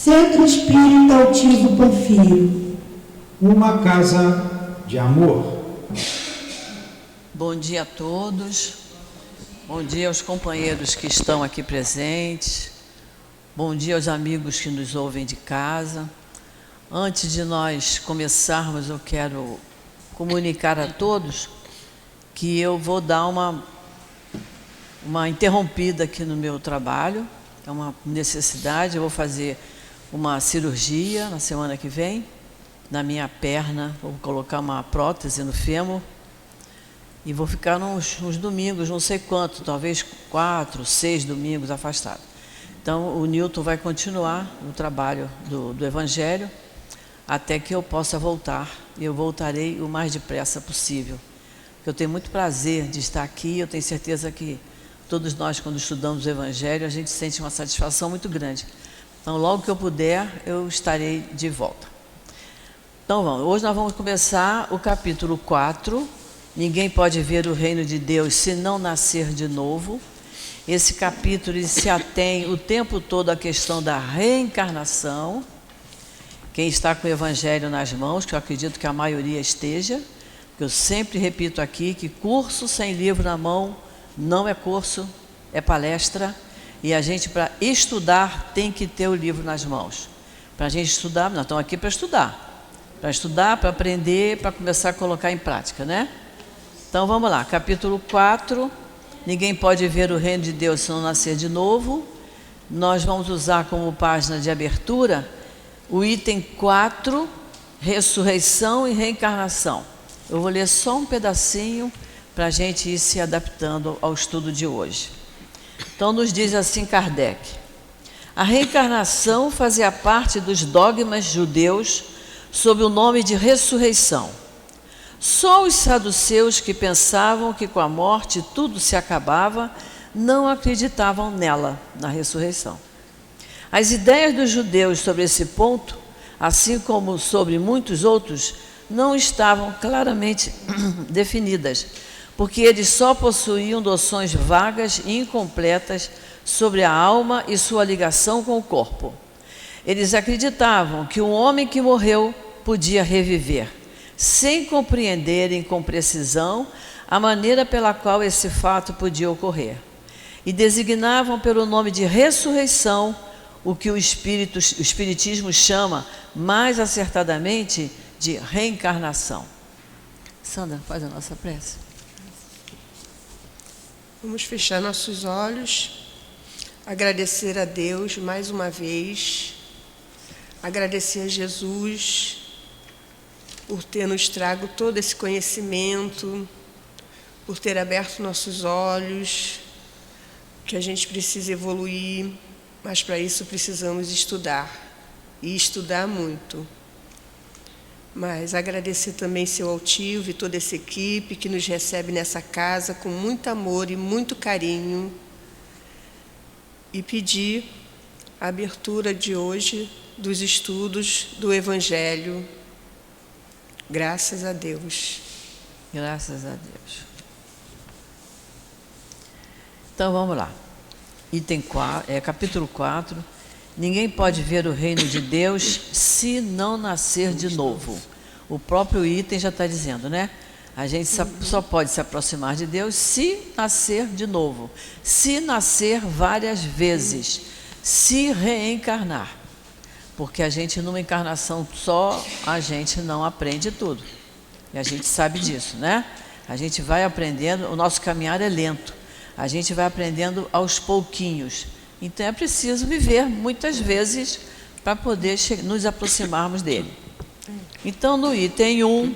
Centro Espírita Altivo Porfírio. Uma casa de amor. Bom dia a todos. Bom dia aos companheiros que estão aqui presentes. Bom dia aos amigos que nos ouvem de casa. Antes de nós começarmos, eu quero comunicar a todos que eu vou dar uma interrompida aqui no meu trabalho. É uma necessidade, eu vou fazer uma cirurgia na semana que vem, na minha perna, vou colocar uma prótese no fêmur e vou ficar uns domingos, não sei quanto, talvez 4, 6 domingos afastado. Então, o Newton vai continuar no trabalho do Evangelho até que eu possa voltar. Eu voltarei o mais depressa possível. Eu tenho muito prazer de estar aqui, eu tenho certeza que todos nós, quando estudamos o Evangelho, a gente sente uma satisfação muito grande. Então, logo que eu puder, eu estarei de volta. Então, hoje nós vamos começar o capítulo 4. Ninguém pode ver o reino de Deus se não nascer de novo. Esse capítulo ele se atém o tempo todo à questão da reencarnação. Quem está com o Evangelho nas mãos, que eu acredito que a maioria esteja, eu sempre repito aqui que curso sem livro na mão não é curso, é palestra. E a gente, para estudar, tem que ter o livro nas mãos. Para a gente estudar, nós estamos aqui para estudar. Para estudar, para aprender, para começar a colocar em prática, né? Então vamos lá, capítulo 4. Ninguém pode ver o reino de Deus se não nascer de novo. Nós vamos usar como página de abertura o item 4, ressurreição e reencarnação. Eu vou ler só um pedacinho para a gente ir se adaptando ao estudo de hoje. Então nos diz assim Kardec: a reencarnação fazia parte dos dogmas judeus sob o nome de ressurreição. Só os saduceus, que pensavam que com a morte tudo se acabava, não acreditavam nela, na ressurreição. As ideias dos judeus sobre esse ponto, assim como sobre muitos outros, não estavam claramente definidas, porque eles só possuíam noções vagas e incompletas sobre a alma e sua ligação com o corpo. Eles acreditavam que um homem que morreu podia reviver, sem compreenderem com precisão a maneira pela qual esse fato podia ocorrer, e designavam pelo nome de ressurreição o que o Espiritismo chama, mais acertadamente, de reencarnação. Sandra, faz a nossa prece. Vamos fechar nossos olhos, agradecer a Deus mais uma vez, agradecer a Jesus por ter nos trago todo esse conhecimento, por ter aberto nossos olhos, que a gente precisa evoluir, mas para isso precisamos estudar, e estudar muito. Mas agradecer também seu Altivo e toda essa equipe que nos recebe nessa casa com muito amor e muito carinho, e pedir a abertura de hoje dos estudos do Evangelho. Graças a Deus. Graças a Deus. Então vamos lá. Item 4, capítulo 4. Ninguém pode ver o reino de Deus se não nascer de novo. O próprio item já está dizendo, né? A gente só pode se aproximar de Deus se nascer de novo, se nascer várias vezes, se reencarnar. Porque a gente, numa encarnação só, a gente não aprende tudo. E a gente sabe disso, né? A gente vai aprendendo, o nosso caminhar é lento. A gente vai aprendendo aos pouquinhos. Então é preciso viver muitas vezes para poder nos aproximarmos dele. Então no item 1,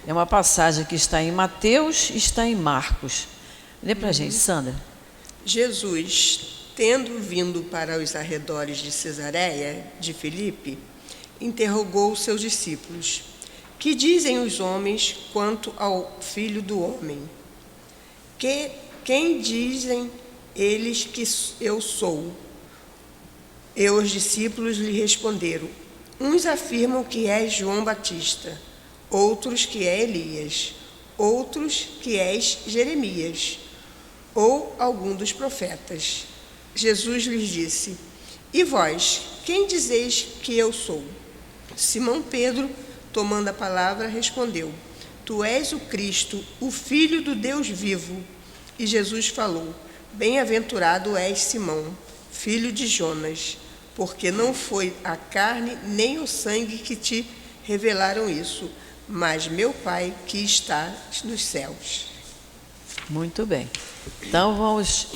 é uma passagem que está em Mateus e está em Marcos. Lê para a gente, Sandra. Jesus, tendo vindo para os arredores de Cesareia de Filipe, interrogou os seus discípulos: que dizem os homens quanto ao Filho do Homem? Quem dizem eles que eu sou? E os discípulos lhe responderam: uns afirmam que és João Batista, outros que é Elias, outros que és Jeremias, ou algum dos profetas. Jesus lhes disse: E vós, quem dizeis que eu sou? Simão Pedro, tomando a palavra, respondeu: Tu és o Cristo, o Filho do Deus vivo. E Jesus falou: Bem-aventurado és Simão, filho de Jonas, porque não foi a carne nem o sangue que te revelaram isso, mas meu Pai que está nos céus. Muito bem. Então vamos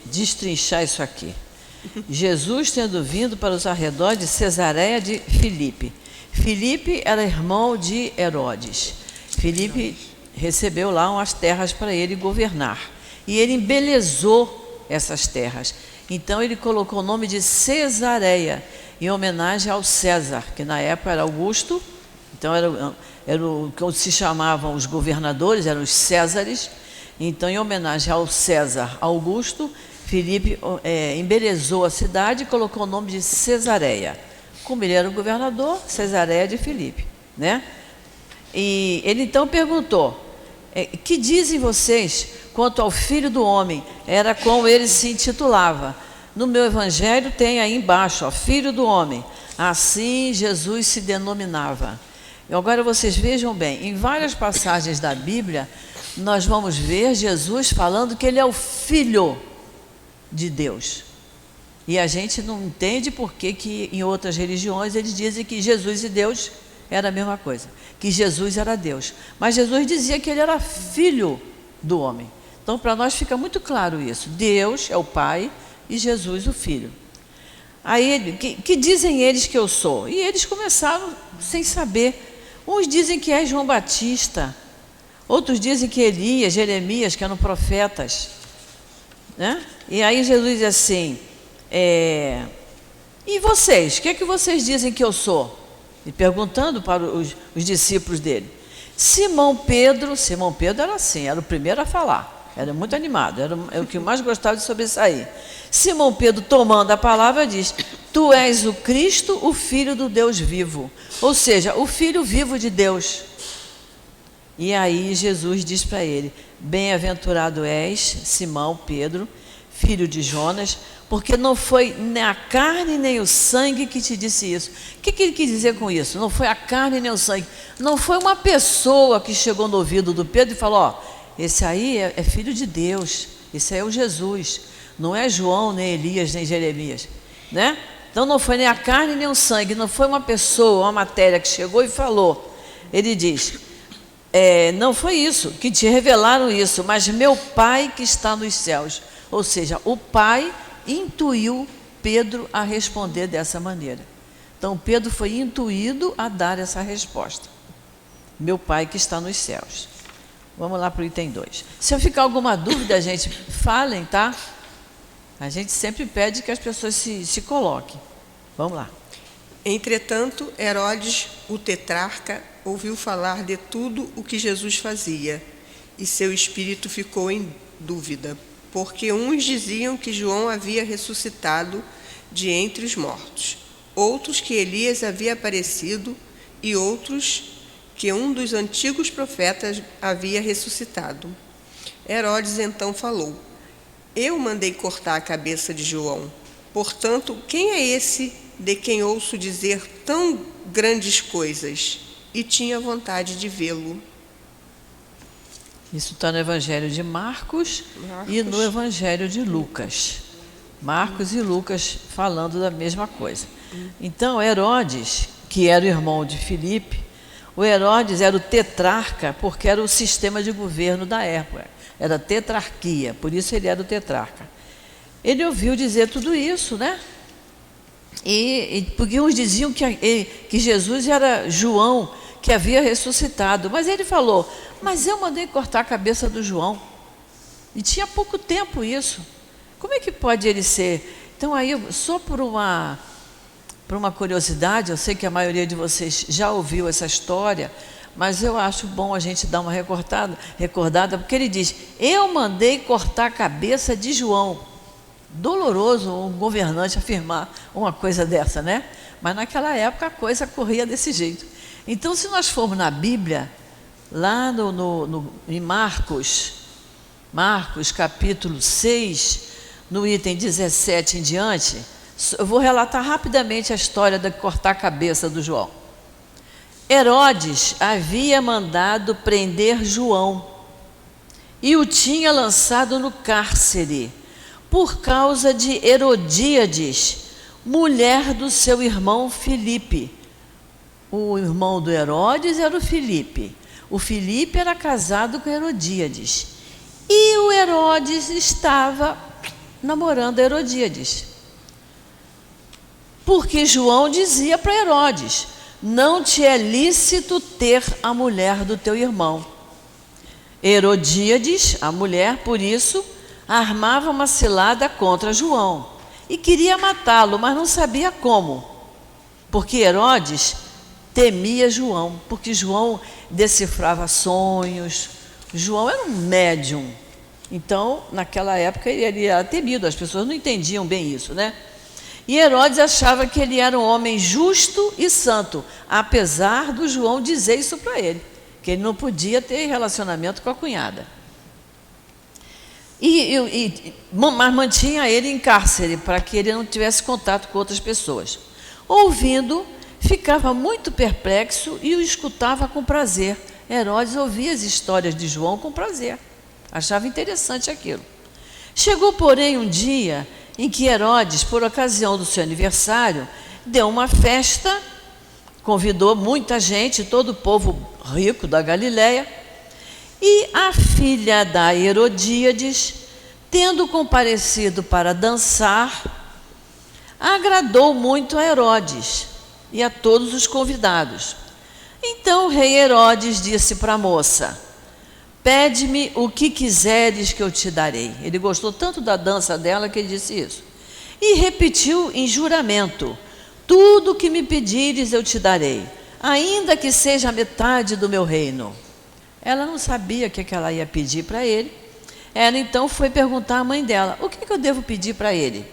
destrinchar isso aqui. Jesus tendo vindo para os arredores de Cesareia de Filipe. Filipe era irmão de Herodes. Filipe recebeu lá umas terras para ele governar. E ele embelezou essas terras. Então ele colocou o nome de Cesareia, em homenagem ao César, que na época era Augusto. Então era o que se chamavam os governadores, eram os Césares. Então, em homenagem ao César Augusto, Filipe embelezou a cidade e colocou o nome de Cesareia. Como ele era o governador, Cesareia de Filipe, né? E ele então perguntou: que dizem vocês quanto ao Filho do Homem? Era como ele se intitulava. No meu evangelho tem aí embaixo, ó, Filho do Homem. Assim Jesus se denominava. E agora vocês vejam bem, em várias passagens da Bíblia, nós vamos ver Jesus falando que ele é o Filho de Deus. E a gente não entende por que em outras religiões eles dizem que Jesus e Deus era a mesma coisa, que Jesus era Deus. Mas Jesus dizia que ele era filho do homem. Então, para nós fica muito claro isso. Deus é o Pai e Jesus o Filho. Aí, que dizem eles que eu sou? E eles começaram sem saber. Uns dizem que é João Batista, outros dizem que Elias, Jeremias, que eram profetas, né? E aí Jesus diz assim: e vocês? O que é que vocês dizem que eu sou? E perguntando para os discípulos dele. Simão Pedro era assim, era o primeiro a falar, era muito animado, era o que mais gostava de sobressair. Simão Pedro, tomando a palavra, diz: Tu és o Cristo, o Filho do Deus vivo. Ou seja, o Filho vivo de Deus. E aí Jesus diz para ele: Bem-aventurado és, Simão Pedro, filho de Jonas, porque não foi nem a carne nem o sangue que te disse isso. O que ele quis dizer com isso? Não foi a carne nem o sangue. Não foi uma pessoa que chegou no ouvido do Pedro e falou: ó, esse aí é filho de Deus, esse aí é o Jesus. Não é João, nem Elias, nem Jeremias, né? Então não foi nem a carne nem o sangue, não foi uma pessoa, uma matéria que chegou e falou. Ele diz: não foi isso, que te revelaram isso, mas meu Pai que está nos céus. Ou seja, o Pai intuiu Pedro a responder dessa maneira. Então Pedro foi intuído a dar essa resposta: meu Pai que está nos céus. Vamos lá para o item 2. Se eu ficar alguma dúvida, gente, falem, tá? A gente sempre pede que as pessoas se coloquem. Vamos lá. Entretanto, Herodes, o tetrarca, ouviu falar de tudo o que Jesus fazia, e seu espírito ficou em dúvida, porque uns diziam que João havia ressuscitado de entre os mortos, outros que Elias havia aparecido, e outros que um dos antigos profetas havia ressuscitado. Herodes então falou: Eu mandei cortar a cabeça de João. Portanto, quem é esse de quem ouço dizer tão grandes coisas? E tinha vontade de vê-lo. Isso está no Evangelho de Marcos e no Evangelho de Lucas. Marcos e Lucas falando da mesma coisa. Então, Herodes, que era o irmão de Filipe, o Herodes era o tetrarca, porque era o sistema de governo da época. Era tetrarquia, por isso ele era o tetrarca. Ele ouviu dizer tudo isso, né? Porque uns diziam que Jesus era João, que havia ressuscitado. Mas ele falou: mas eu mandei cortar a cabeça do João. E tinha pouco tempo isso. Como é que pode ele ser? Então aí, só por uma curiosidade, eu sei que a maioria de vocês já ouviu essa história, mas eu acho bom a gente dar uma recordada, porque ele diz: eu mandei cortar a cabeça de João. Doloroso um governante afirmar uma coisa dessa, né? Mas naquela época a coisa corria desse jeito. Então, se nós formos na Bíblia, lá em Marcos capítulo 6, no item 17 em diante, Eu vou relatar rapidamente a história de cortar a cabeça do João. Herodes havia mandado prender João e o tinha lançado no cárcere por causa de Herodíades, mulher do seu irmão Filipe. O irmão do Herodes era o Filipe. O Filipe era casado com Herodíades. E o Herodes estava namorando a Herodíades. Porque João dizia para Herodes: não te é lícito ter a mulher do teu irmão. Herodíades, a mulher, por isso, armava uma cilada contra João e queria matá-lo, mas não sabia como. Porque Herodes temia João, porque João decifrava sonhos. João era um médium. Então, naquela época, ele era temido, as pessoas não entendiam bem isso, né? E Herodes achava que ele era um homem justo e santo, apesar do João dizer isso para ele, que ele não podia ter relacionamento com a cunhada. Mas mantinha ele em cárcere, para que ele não tivesse contato com outras pessoas. Ouvindo, ficava muito perplexo e o escutava com prazer. Herodes ouvia as histórias de João com prazer, achava interessante aquilo. Chegou, porém, um dia em que Herodes, por ocasião do seu aniversário, deu uma festa, convidou muita gente, todo o povo rico da Galileia, e a filha da Herodíades, tendo comparecido para dançar, agradou muito a Herodes e a todos os convidados. Então o rei Herodes disse para a moça: pede-me o que quiseres que eu te darei. Ele gostou tanto da dança dela que ele disse isso. E repetiu em juramento: tudo o que me pedires eu te darei, ainda que seja a metade do meu reino. Ela não sabia o que ela ia pedir para ele. Ela então foi perguntar à mãe dela: o que eu devo pedir para ele?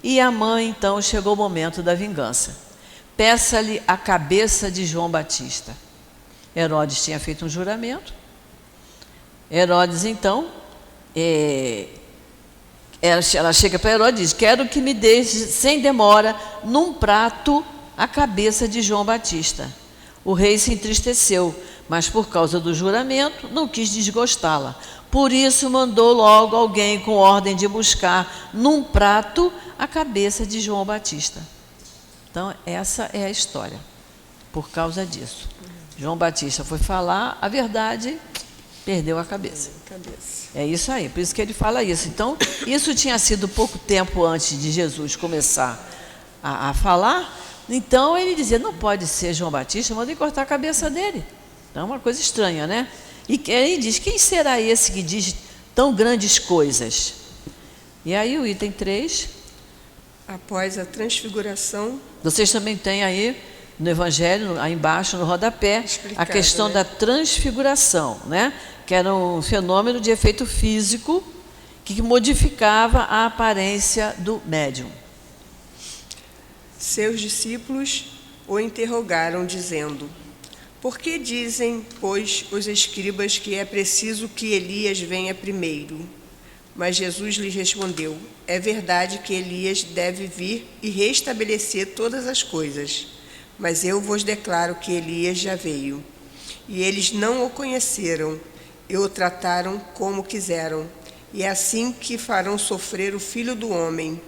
E a mãe então chegou o momento da vingança. Peça-lhe a cabeça de João Batista. Herodes tinha feito um juramento. Herodes, então, ela chega para Herodes e diz: quero que me deixe, sem demora, num prato, a cabeça de João Batista. O rei se entristeceu, mas por causa do juramento, não quis desgostá-la. Por isso, mandou logo alguém com ordem de buscar, num prato, a cabeça de João Batista. Então, essa é a história, por causa disso. João Batista foi falar a verdade, perdeu a cabeça. É isso aí, por isso que ele fala isso. Então, isso tinha sido pouco tempo antes de Jesus começar a falar. Então, ele dizia: não pode ser João Batista, mandei cortar a cabeça dele. Então, é uma coisa estranha, né? E ele diz: quem será esse que diz tão grandes coisas? E aí o item 3. Após a transfiguração. Vocês também têm aí no Evangelho, aí embaixo, no rodapé, a questão, né, da transfiguração, né? Que era um fenômeno de efeito físico que modificava a aparência do médium. Seus discípulos o interrogaram, dizendo: por que dizem, pois, os escribas que é preciso que Elias venha primeiro? Mas Jesus lhes respondeu: é verdade que Elias deve vir e restabelecer todas as coisas. Mas eu vos declaro que Elias já veio. E eles não o conheceram e o trataram como quiseram. E é assim que farão sofrer o Filho do Homem.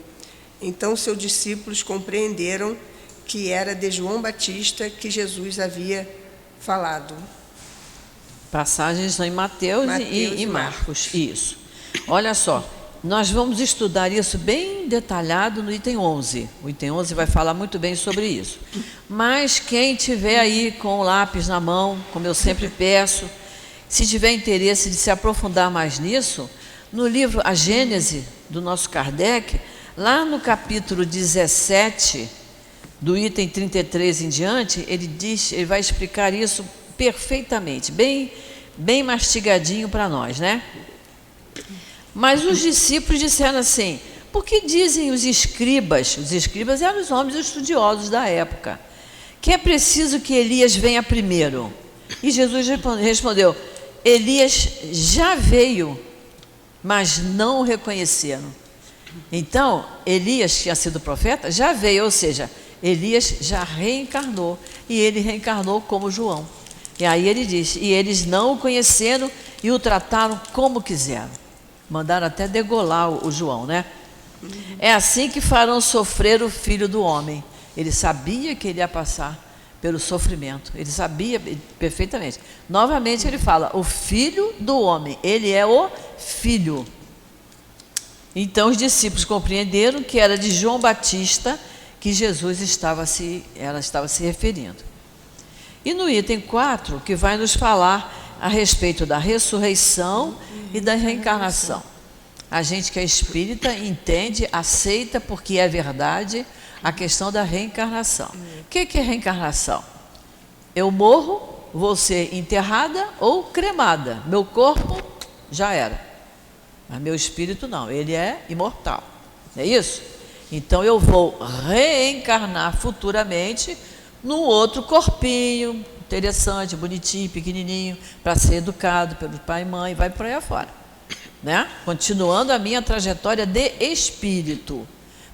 Então seus discípulos compreenderam que era de João Batista que Jesus havia falado. Passagens são em Mateus e Marcos. Isso. Olha só, nós vamos estudar isso bem detalhado no item 11. O item 11 vai falar muito bem sobre isso. Mas quem tiver aí com o lápis na mão, como eu sempre peço, se tiver interesse de se aprofundar mais nisso, no livro A Gênese, do nosso Kardec, lá no capítulo 17, do item 33 em diante, ele vai explicar isso perfeitamente, bem mastigadinho para nós, né? Mas os discípulos disseram assim: por que dizem os escribas eram os homens estudiosos da época, que é preciso que Elias venha primeiro? E Jesus respondeu: Elias já veio, mas não o reconheceram. Então, Elias, que tinha sido profeta, já veio, ou seja, Elias já reencarnou, e ele reencarnou como João. E aí ele diz, e eles não o conheceram e o trataram como quiseram. Mandaram até degolar o João, né? É assim que farão sofrer o Filho do Homem. Ele sabia que ele ia passar pelo sofrimento, ele sabia perfeitamente. Novamente ele fala, o Filho do Homem, ele é o Filho. Então os discípulos compreenderam que era de João Batista que Jesus estava se referindo. E no item 4, que vai nos falar a respeito da ressurreição e da reencarnação. A gente que é espírita entende, aceita, porque é verdade, a questão da reencarnação. O que é reencarnação? Eu morro, vou ser enterrada ou cremada. Meu corpo já era. Mas meu espírito não, ele é imortal. Não é isso? Então eu vou reencarnar futuramente num outro corpinho, interessante, bonitinho, pequenininho, para ser educado pelo pai e mãe, vai por aí afora. Né? Continuando a minha trajetória de espírito,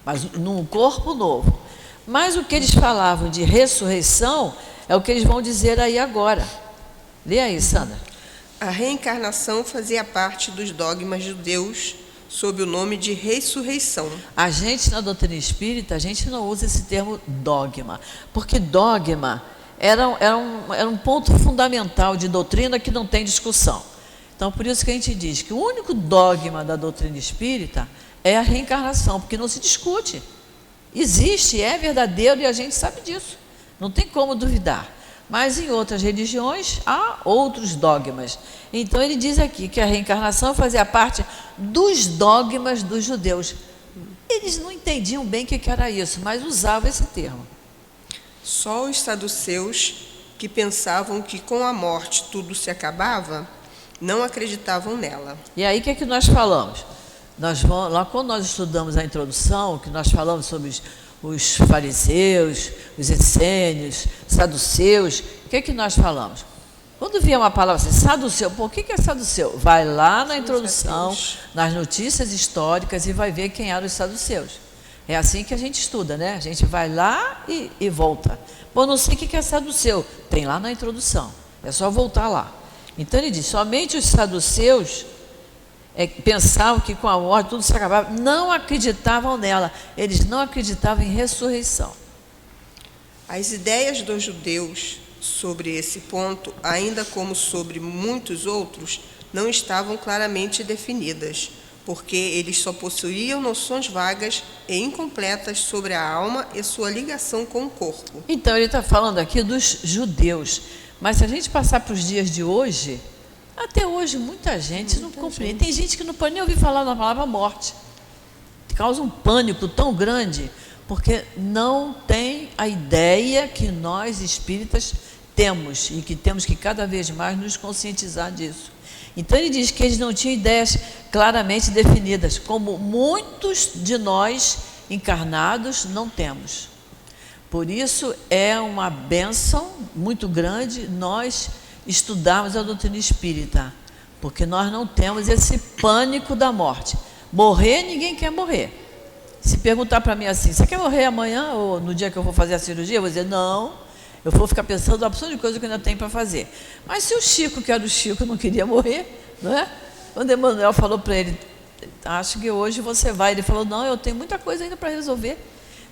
mas num corpo novo. Mas o que eles falavam de ressurreição é o que eles vão dizer aí agora. Lê aí, Sandra. A reencarnação fazia parte dos dogmas judeus sob o nome de ressurreição. A gente, na doutrina espírita, a gente não usa esse termo dogma, porque dogma era um ponto fundamental de doutrina que não tem discussão. Então, por isso que a gente diz que o único dogma da doutrina espírita é a reencarnação, porque não se discute. Existe, é verdadeiro e a gente sabe disso. Não tem como duvidar. Mas em outras religiões há outros dogmas. Então ele diz aqui que a reencarnação fazia parte dos dogmas dos judeus. Eles não entendiam bem o que era isso, mas usavam esse termo. Só os saduceus, que pensavam que com a morte tudo se acabava, não acreditavam nela. E aí o que é que nós falamos? Lá quando nós estudamos a introdução, que nós falamos sobre os fariseus, os essênios, saduceus, o que é que nós falamos? Quando via uma palavra assim, saduceu, o que é saduceu? Vai lá na introdução, nas notícias históricas e vai ver quem eram os saduceus. É assim que a gente estuda, né? A gente vai lá e volta. Bom, não sei o que é saduceu, tem lá na introdução, é só voltar lá. Então ele diz, somente os saduceus pensavam que com a morte tudo se acabava, não acreditavam nela, eles não acreditavam em ressurreição. As ideias dos judeus sobre esse ponto, ainda como sobre muitos outros, não estavam claramente definidas, porque eles só possuíam noções vagas e incompletas sobre a alma e sua ligação com o corpo. Então ele está falando aqui dos judeus, mas se a gente passar para os dias de hoje, até hoje muita gente não compreende. Tem gente que não pode nem ouvir falar na palavra morte. Causa um pânico tão grande, porque não tem a ideia que nós espíritas temos, e que temos que cada vez mais nos conscientizar disso. Então ele diz que eles não tinham ideias claramente definidas, como muitos de nós encarnados não temos. Por isso é uma bênção muito grande nós estudarmos a doutrina espírita, porque nós não temos esse pânico da morte. Morrer, ninguém quer morrer. Se perguntar para mim assim, você quer morrer amanhã ou no dia que eu vou fazer a cirurgia? Eu vou dizer, não, eu vou ficar pensando na opção de coisa que eu ainda tenho para fazer. Mas se o Chico, que era o Chico, não queria morrer, não é? Quando Emmanuel falou para ele, acho que hoje você vai, ele falou, não, eu tenho muita coisa ainda para resolver.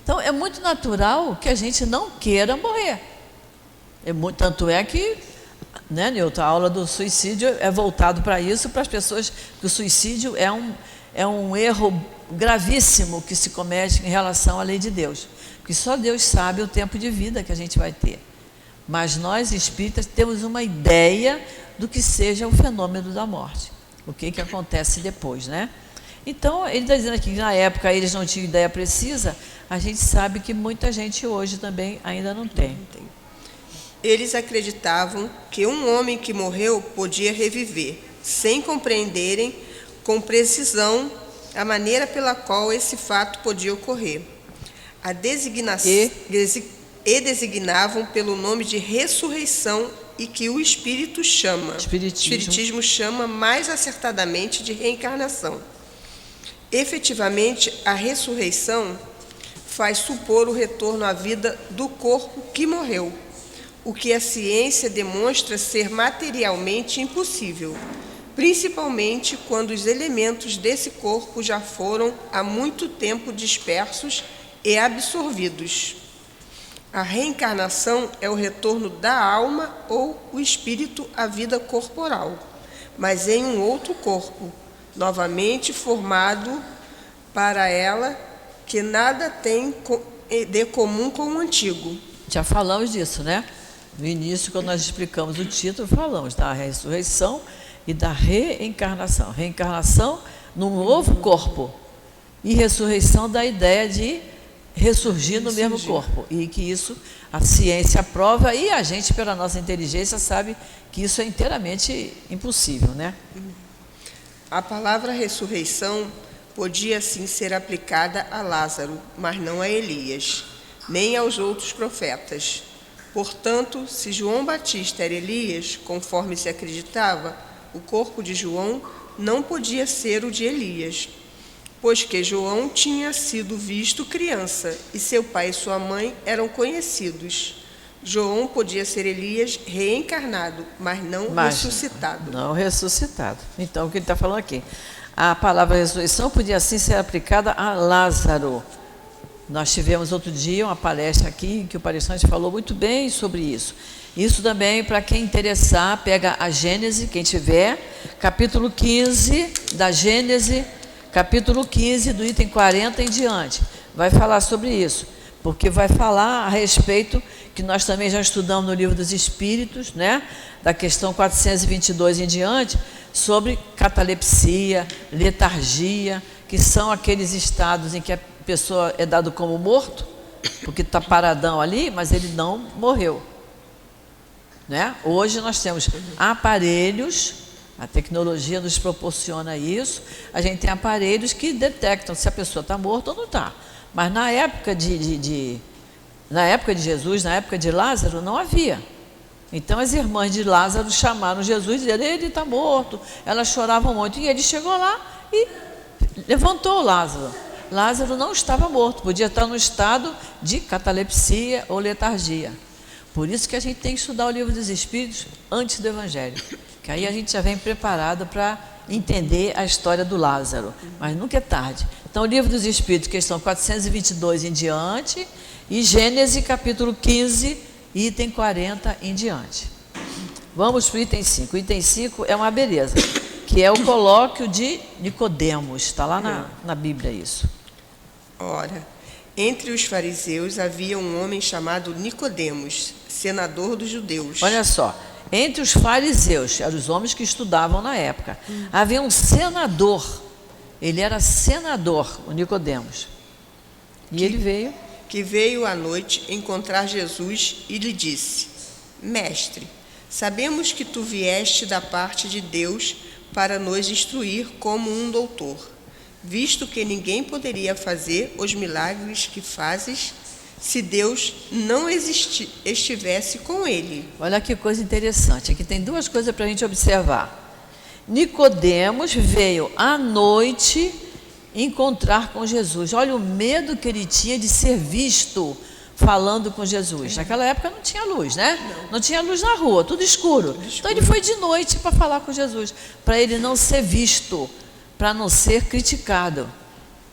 Então é muito natural que a gente não queira morrer. Tanto é que, né, Nilton, a aula do suicídio é voltado para isso, para as pessoas, que o suicídio é um erro gravíssimo que se comete em relação à lei de Deus, porque só Deus sabe o tempo de vida que a gente vai ter, mas nós espíritas temos uma ideia do que seja o fenômeno da morte, o que acontece depois, né? Então ele está dizendo aqui que na época eles não tinham ideia precisa, a gente sabe que muita gente hoje também ainda não tem. Eles acreditavam que um homem que morreu podia reviver, sem compreenderem com precisão a maneira pela qual esse fato podia ocorrer. Designavam pelo nome de ressurreição e que o Espiritismo chama mais acertadamente de reencarnação. Efetivamente, a ressurreição faz supor o retorno à vida do corpo que morreu, o que a ciência demonstra ser materialmente impossível, principalmente quando os elementos desse corpo já foram há muito tempo dispersos e absorvidos. A reencarnação é o retorno da alma ou o espírito à vida corporal, mas em um outro corpo, novamente formado para ela, que nada tem de comum com o antigo. Já falamos disso, né? No início, quando nós explicamos o título, falamos da ressurreição e da reencarnação. Reencarnação num novo corpo e ressurreição da ideia de ressurgir no mesmo corpo. E que isso a ciência aprova e a gente, pela nossa inteligência, sabe que isso é inteiramente impossível, né? A palavra ressurreição podia sim ser aplicada a Lázaro, mas não a Elias, nem aos outros profetas. Portanto, se João Batista era Elias, conforme se acreditava, o corpo de João não podia ser o de Elias, pois que João tinha sido visto criança e seu pai e sua mãe eram conhecidos. João podia ser Elias reencarnado, mas não ressuscitado. Não ressuscitado. Então, o que ele está falando aqui? A palavra ressurreição podia assim ser aplicada a Lázaro. Nós tivemos outro dia uma palestra aqui em que o palestrante falou muito bem sobre isso. Isso também, para quem interessar, pega a Gênese, quem tiver, capítulo 15 da Gênese, capítulo 15 do item 40 em diante. Vai falar sobre isso, porque vai falar a respeito, que nós também já estudamos no Livro dos Espíritos, né? Da questão 422 em diante, sobre catalepsia, letargia, que são aqueles estados em que a pessoa é dado como morto, porque está paradão ali, mas ele não morreu, né? Hoje nós temos aparelhos, a tecnologia nos proporciona isso, a gente tem aparelhos que detectam se a pessoa está morta ou não está. Mas na época na época de Jesus, na época de Lázaro, não havia. Então as irmãs de Lázaro chamaram Jesus e disseram, ele está morto. Elas choravam muito e ele chegou lá e levantou Lázaro. Lázaro não estava morto, podia estar no estado de catalepsia ou letargia. Por isso que a gente tem que estudar o Livro dos Espíritos antes do Evangelho, que aí a gente já vem preparado para entender a história do Lázaro, mas nunca é tarde. Então, o Livro dos Espíritos, questão 422 em diante, e Gênesis, capítulo 15, item 40 em diante. Vamos para o item 5. O item 5 é uma beleza, que é o colóquio de Nicodemos. Está lá na Bíblia isso. Ora, entre os fariseus havia um homem chamado Nicodemos, senador dos judeus. Olha só, entre os fariseus, eram os homens que estudavam na época, havia um senador. Ele era senador, o Nicodemos. E ele veio... Que veio à noite encontrar Jesus e lhe disse, Mestre, sabemos que tu vieste da parte de Deus para nos instruir como um doutor, visto que ninguém poderia fazer os milagres que fazes se Deus não estivesse com ele. Olha que coisa interessante, aqui tem duas coisas para a gente observar. Nicodemos veio à noite encontrar com Jesus. Olha o medo que ele tinha de ser visto falando com Jesus. Naquela época não tinha luz, né? Não tinha luz na rua, tudo escuro. Então ele foi de noite para falar com Jesus, para ele não ser visto, para não ser criticado.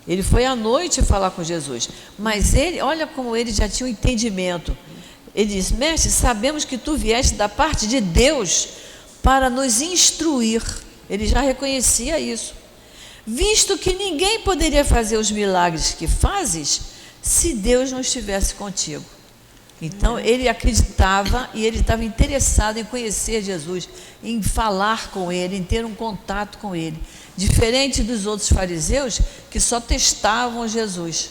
Ele foi à noite falar com Jesus. Mas ele, olha como ele já tinha um entendimento. Ele disse, Mestre, sabemos que tu vieste da parte de Deus para nos instruir. Ele já reconhecia isso. Visto que ninguém poderia fazer os milagres que fazes se Deus não estivesse contigo. Então ele acreditava e ele estava interessado em conhecer Jesus, em falar com ele, em ter um contato com ele. Diferente dos outros fariseus que só testavam Jesus,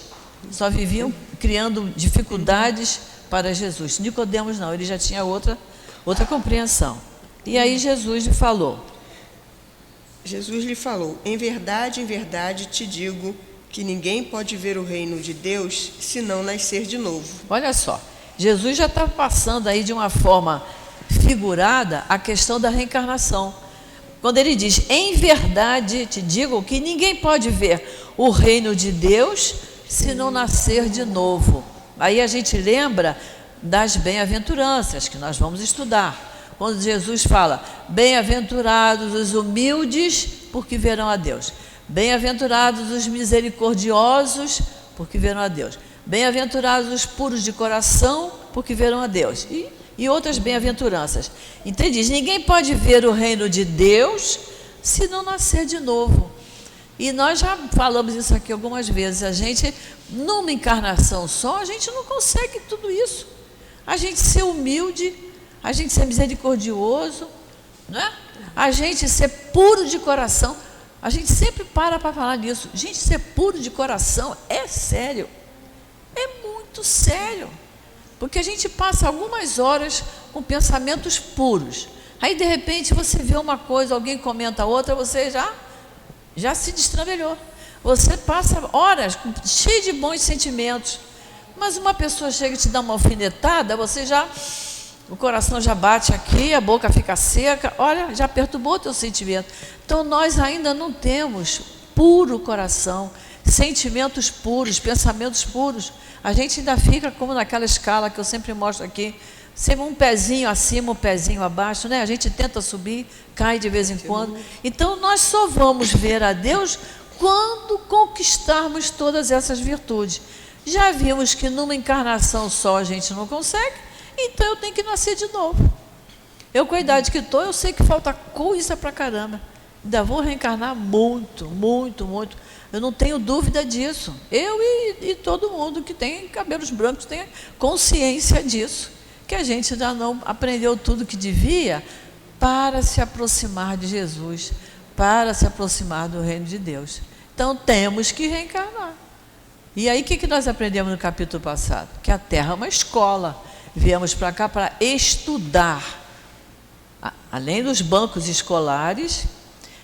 só viviam criando dificuldades para Jesus. Nicodemos não, ele já tinha outra compreensão. E aí Jesus lhe falou, em verdade te digo que ninguém pode ver o reino de Deus se não nascer de novo. Olha só, Jesus já está passando aí de uma forma figurada a questão da reencarnação. Quando ele diz, em verdade te digo que ninguém pode ver o reino de Deus se não nascer de novo. Aí a gente lembra das bem-aventuranças que nós vamos estudar. Quando Jesus fala, bem-aventurados os humildes, porque verão a Deus. Bem-aventurados os misericordiosos, porque verão a Deus. Bem-aventurados os puros de coração, porque verão a Deus. E outras bem-aventuranças. Então ele diz, ninguém pode ver o reino de Deus se não nascer de novo. E nós já falamos isso aqui algumas vezes. A gente, numa encarnação só, a gente não consegue tudo isso. A gente ser humilde, a gente ser misericordioso, não é? A gente ser puro de coração. A gente sempre para falar nisso. Gente, ser puro de coração é sério. É muito sério. Porque a gente passa algumas horas com pensamentos puros. Aí, de repente, você vê uma coisa, alguém comenta outra, você já se destrambelhou. Você passa horas cheio de bons sentimentos. Mas uma pessoa chega e te dá uma alfinetada, o coração já bate aqui, a boca fica seca, olha, já perturbou o teu sentimento. Então, nós ainda não temos puro coração, sentimentos puros, pensamentos puros. A gente ainda fica como naquela escala que eu sempre mostro aqui, sempre um pezinho acima, um pezinho abaixo, né? A gente tenta subir, cai de vez em quando. Então, nós só vamos ver a Deus quando conquistarmos todas essas virtudes. Já vimos que numa encarnação só a gente não consegue, então eu tenho que nascer de novo. Eu, com a idade que estou, eu sei que falta coisa pra caramba. Ainda vou reencarnar muito, muito, muito. Eu não tenho dúvida disso. Eu e todo mundo que tem cabelos brancos tem consciência disso. Que a gente ainda não aprendeu tudo que devia para se aproximar de Jesus, para se aproximar do reino de Deus. Então, temos que reencarnar. E aí, o que nós aprendemos no capítulo passado? Que a Terra é uma escola. Viemos para cá para estudar. Além dos bancos escolares,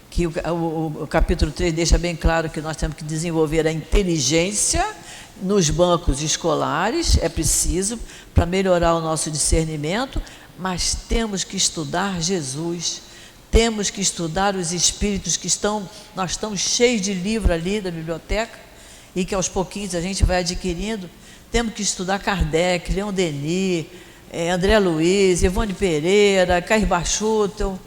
que o capítulo 3 deixa bem claro que nós temos que desenvolver a inteligência nos bancos escolares, é preciso, para melhorar o nosso discernimento, mas temos que estudar Jesus, temos que estudar os espíritos que nós estamos cheios de livro ali da biblioteca, e que aos pouquinhos a gente vai adquirindo. Temos que estudar Kardec, Leon Denis, André Luiz, Ivone Pereira, Cair Bachutel,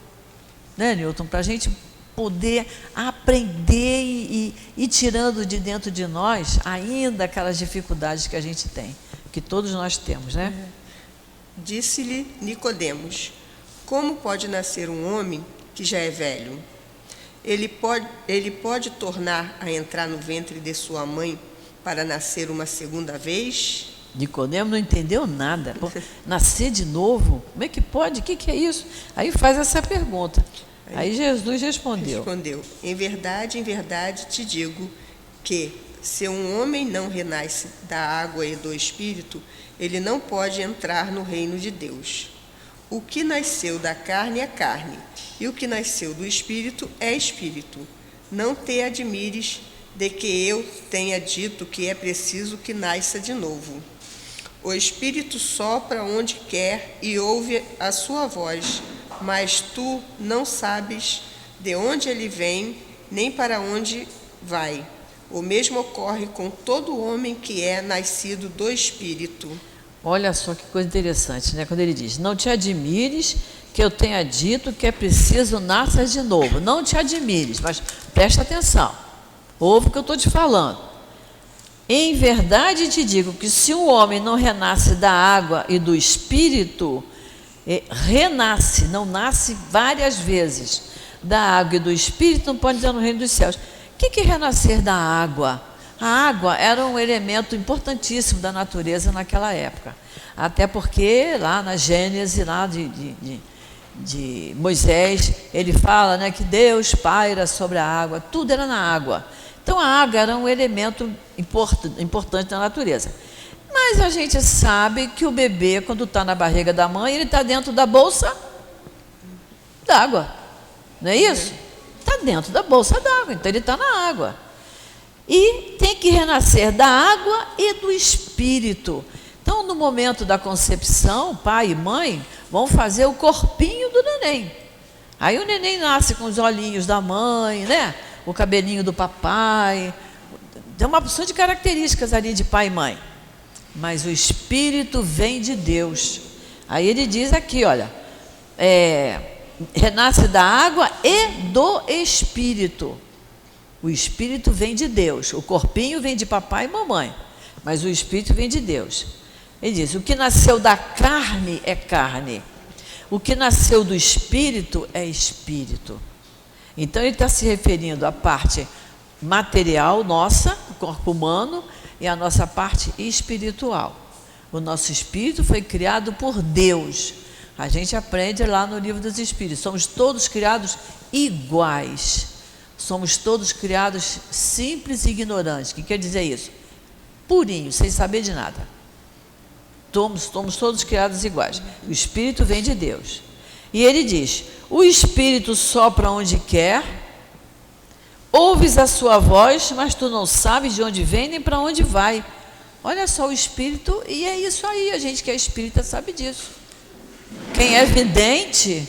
né, Newton? Para a gente poder aprender e ir tirando de dentro de nós ainda aquelas dificuldades que a gente tem, que todos nós temos, né? Disse-lhe Nicodemos, como pode nascer um homem que já é velho? Ele pode tornar a entrar no ventre de sua mãe para nascer uma segunda vez? Nicodemo não entendeu nada. Pô, nascer de novo? Como é que pode? O que é isso? Aí faz essa pergunta. Aí Jesus respondeu, em verdade te digo que se um homem não renasce da água e do Espírito, ele não pode entrar no reino de Deus. O que nasceu da carne é carne, e o que nasceu do Espírito é Espírito. Não te admires de que eu tenha dito que é preciso que nasça de novo. O Espírito sopra onde quer e ouve a sua voz, mas tu não sabes de onde ele vem, nem para onde vai. O mesmo ocorre com todo homem que é nascido do Espírito. Olha só que coisa interessante, né? Quando ele diz, não te admires que eu tenha dito que é preciso nascer de novo. Não te admires, mas presta atenção. Ouve o que eu estou te falando. Em verdade te digo que se um homem não renasce da água e do Espírito, renasce, não nasce várias vezes da água e do Espírito, não pode entrar no reino dos céus. O que é renascer da água? A água era um elemento importantíssimo da natureza naquela época. Até porque lá na Gênesis, lá de Moisés, ele fala, né, que Deus paira sobre a água, tudo era na água. Então a água era um elemento importante da natureza. Mas a gente sabe que o bebê, quando está na barriga da mãe, ele está dentro da bolsa d'água. Não é isso? Está dentro da bolsa d'água, então ele está na água. E tem que renascer da água e do Espírito. Então, no momento da concepção, pai e mãe vão fazer o corpinho do neném. Aí o neném nasce com os olhinhos da mãe, né? O cabelinho do papai. Tem uma porção de características ali de pai e mãe. Mas o espírito vem de Deus. Aí ele diz aqui, olha, renasce da água e do espírito. O espírito vem de Deus. O corpinho vem de papai e mamãe, mas o espírito vem de Deus. Ele diz, o que nasceu da carne é carne. O que nasceu do espírito é espírito. Então ele está se referindo à parte material nossa, o corpo humano, e a nossa parte espiritual. O nosso espírito foi criado por Deus. A gente aprende lá no livro dos Espíritos. Somos todos criados iguais. Somos todos criados simples e ignorantes. O que quer dizer isso? Purinhos, sem saber de nada. Somos todos criados iguais. O espírito vem de Deus. E ele diz, o espírito sopra onde quer, ouves a sua voz, mas tu não sabes de onde vem nem para onde vai. Olha só o espírito, e é isso aí, a gente que é espírita sabe disso. Quem é vidente,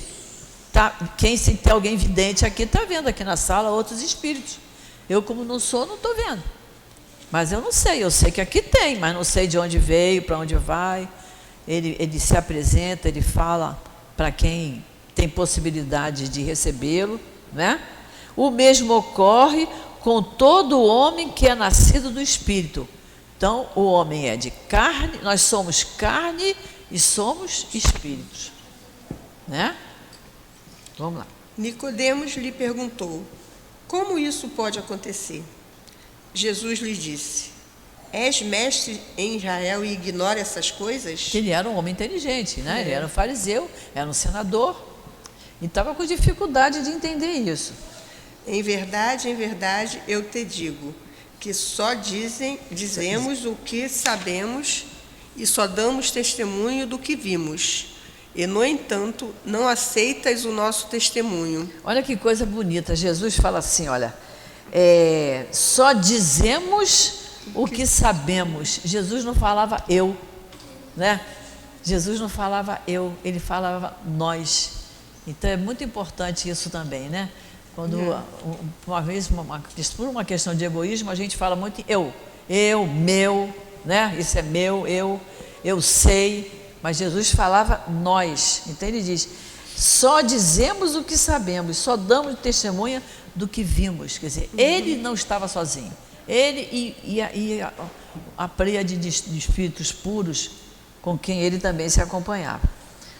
se tem alguém vidente aqui, está vendo aqui na sala outros espíritos. Eu, como não sou, não estou vendo. Mas eu não sei, eu sei que aqui tem, mas não sei de onde veio, para onde vai. Ele se apresenta, ele fala para quem tem possibilidade de recebê-lo, né? O mesmo ocorre com todo homem que é nascido do Espírito. Então, o homem é de carne, nós somos carne e somos espíritos, né? Vamos lá. Nicodemos lhe perguntou, como isso pode acontecer? Jesus lhe disse, és mestre em Israel e ignora essas coisas? Ele era um homem inteligente, né? Ele era um fariseu, era um senador, e estava com dificuldade de entender isso. Em verdade, eu te digo, que só dizemos o que sabemos e só damos testemunho do que vimos. E, no entanto, não aceitas o nosso testemunho. Olha que coisa bonita, Jesus fala assim, olha, só dizemos o que sabemos. Jesus não falava eu, né? Jesus não falava eu, ele falava nós. Então é muito importante isso também, né? Quando uma vez, por uma questão de egoísmo, a gente fala muito eu, meu, né? Isso é meu, eu sei. Mas Jesus falava nós. Então ele diz, só dizemos o que sabemos, só damos testemunha do que vimos. Quer dizer, ele não estava sozinho. Ele e a pleiade de espíritos puros com quem ele também se acompanhava.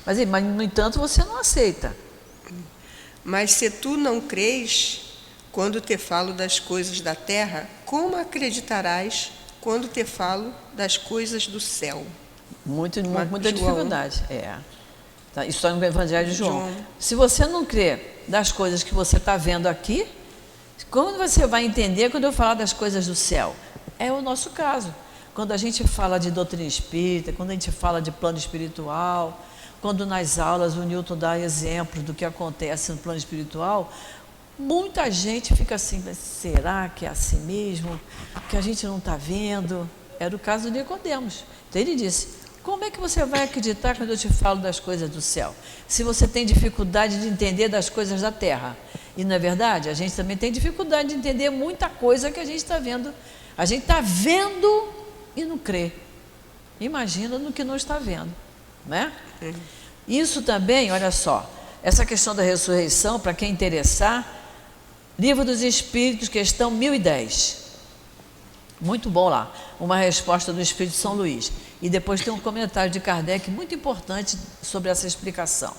Mas, no entanto, você não aceita. Mas se tu não crês, quando te falo das coisas da terra, como acreditarás quando te falo das coisas do céu? Muita dificuldade. Tá, isso está no Evangelho de João. Se você não crê das coisas que você está vendo aqui, como você vai entender quando eu falar das coisas do céu? É o nosso caso. Quando a gente fala de doutrina espírita, quando a gente fala de plano espiritual, quando nas aulas o Newton dá exemplos do que acontece no plano espiritual, muita gente fica assim, será que é assim mesmo? Que a gente não está vendo? Era o caso do Nicodemos. Então ele disse, como é que você vai acreditar quando eu te falo das coisas do céu? Se você tem dificuldade de entender das coisas da terra. E não é verdade? A gente também tem dificuldade de entender muita coisa que a gente está vendo. A gente está vendo e não crê. Imagina no que não está vendo, né? Isso também, olha só, essa questão da ressurreição, para quem interessar, Livro dos Espíritos, questão 1010. Muito bom lá, uma resposta do Espírito São Luís. E depois tem um comentário de Kardec muito importante sobre essa explicação.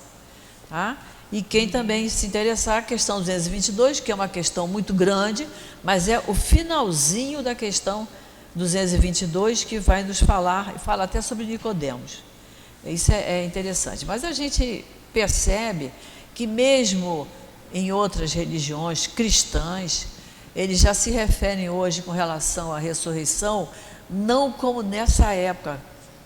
Tá? E quem também se interessar, a questão 222, que é uma questão muito grande, mas é o finalzinho da questão 222 que vai nos falar, e fala até sobre Nicodemos. Isso é interessante. Mas a gente percebe que mesmo em outras religiões cristãs, eles já se referem hoje com relação à ressurreição, não como nessa época,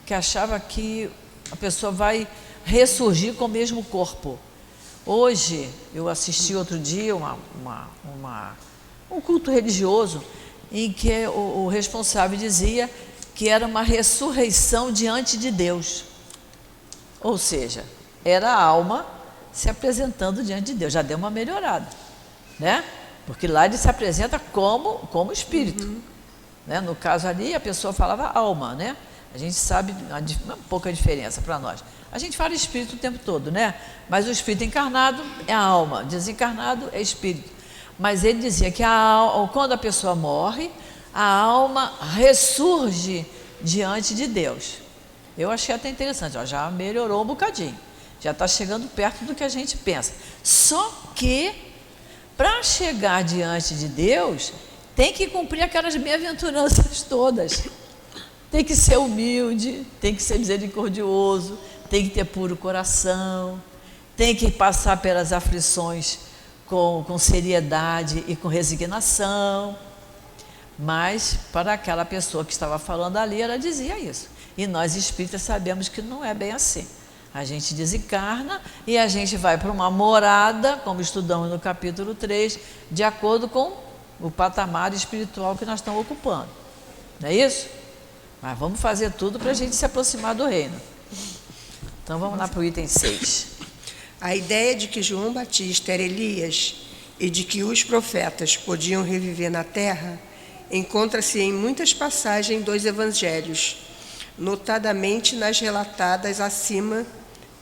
que achava que a pessoa vai ressurgir com o mesmo corpo. Hoje, eu assisti outro dia um culto religioso, em que o responsável dizia que era uma ressurreição diante de Deus. Ou seja, era a alma se apresentando diante de Deus. Já deu uma melhorada, né? Porque lá ele se apresenta como espírito. Né? No caso ali, a pessoa falava alma, né? A gente sabe uma pouca diferença para nós. A gente fala espírito o tempo todo, né? Mas o espírito encarnado é a alma, desencarnado é espírito. Mas ele dizia que quando a pessoa morre, a alma ressurge diante de Deus. Eu achei até interessante, ó, já melhorou um bocadinho. Já está chegando perto do que a gente pensa. Só que, para chegar diante de Deus, tem que cumprir aquelas bem-aventuranças todas. Tem que ser humilde, tem que ser misericordioso, tem que ter puro coração, tem que passar pelas aflições com seriedade e com resignação. Mas, para aquela pessoa que estava falando ali, ela dizia isso. E nós espíritas sabemos que não é bem assim. A gente desencarna e a gente vai para uma morada, como estudamos no capítulo 3, de acordo com o patamar espiritual que nós estamos ocupando. Não é isso? Mas vamos fazer tudo para a gente se aproximar do reino. Então vamos lá para o item 6. A ideia de que João Batista era Elias e de que os profetas podiam reviver na terra encontra-se em muitas passagens dos evangelhos, notadamente nas relatadas acima,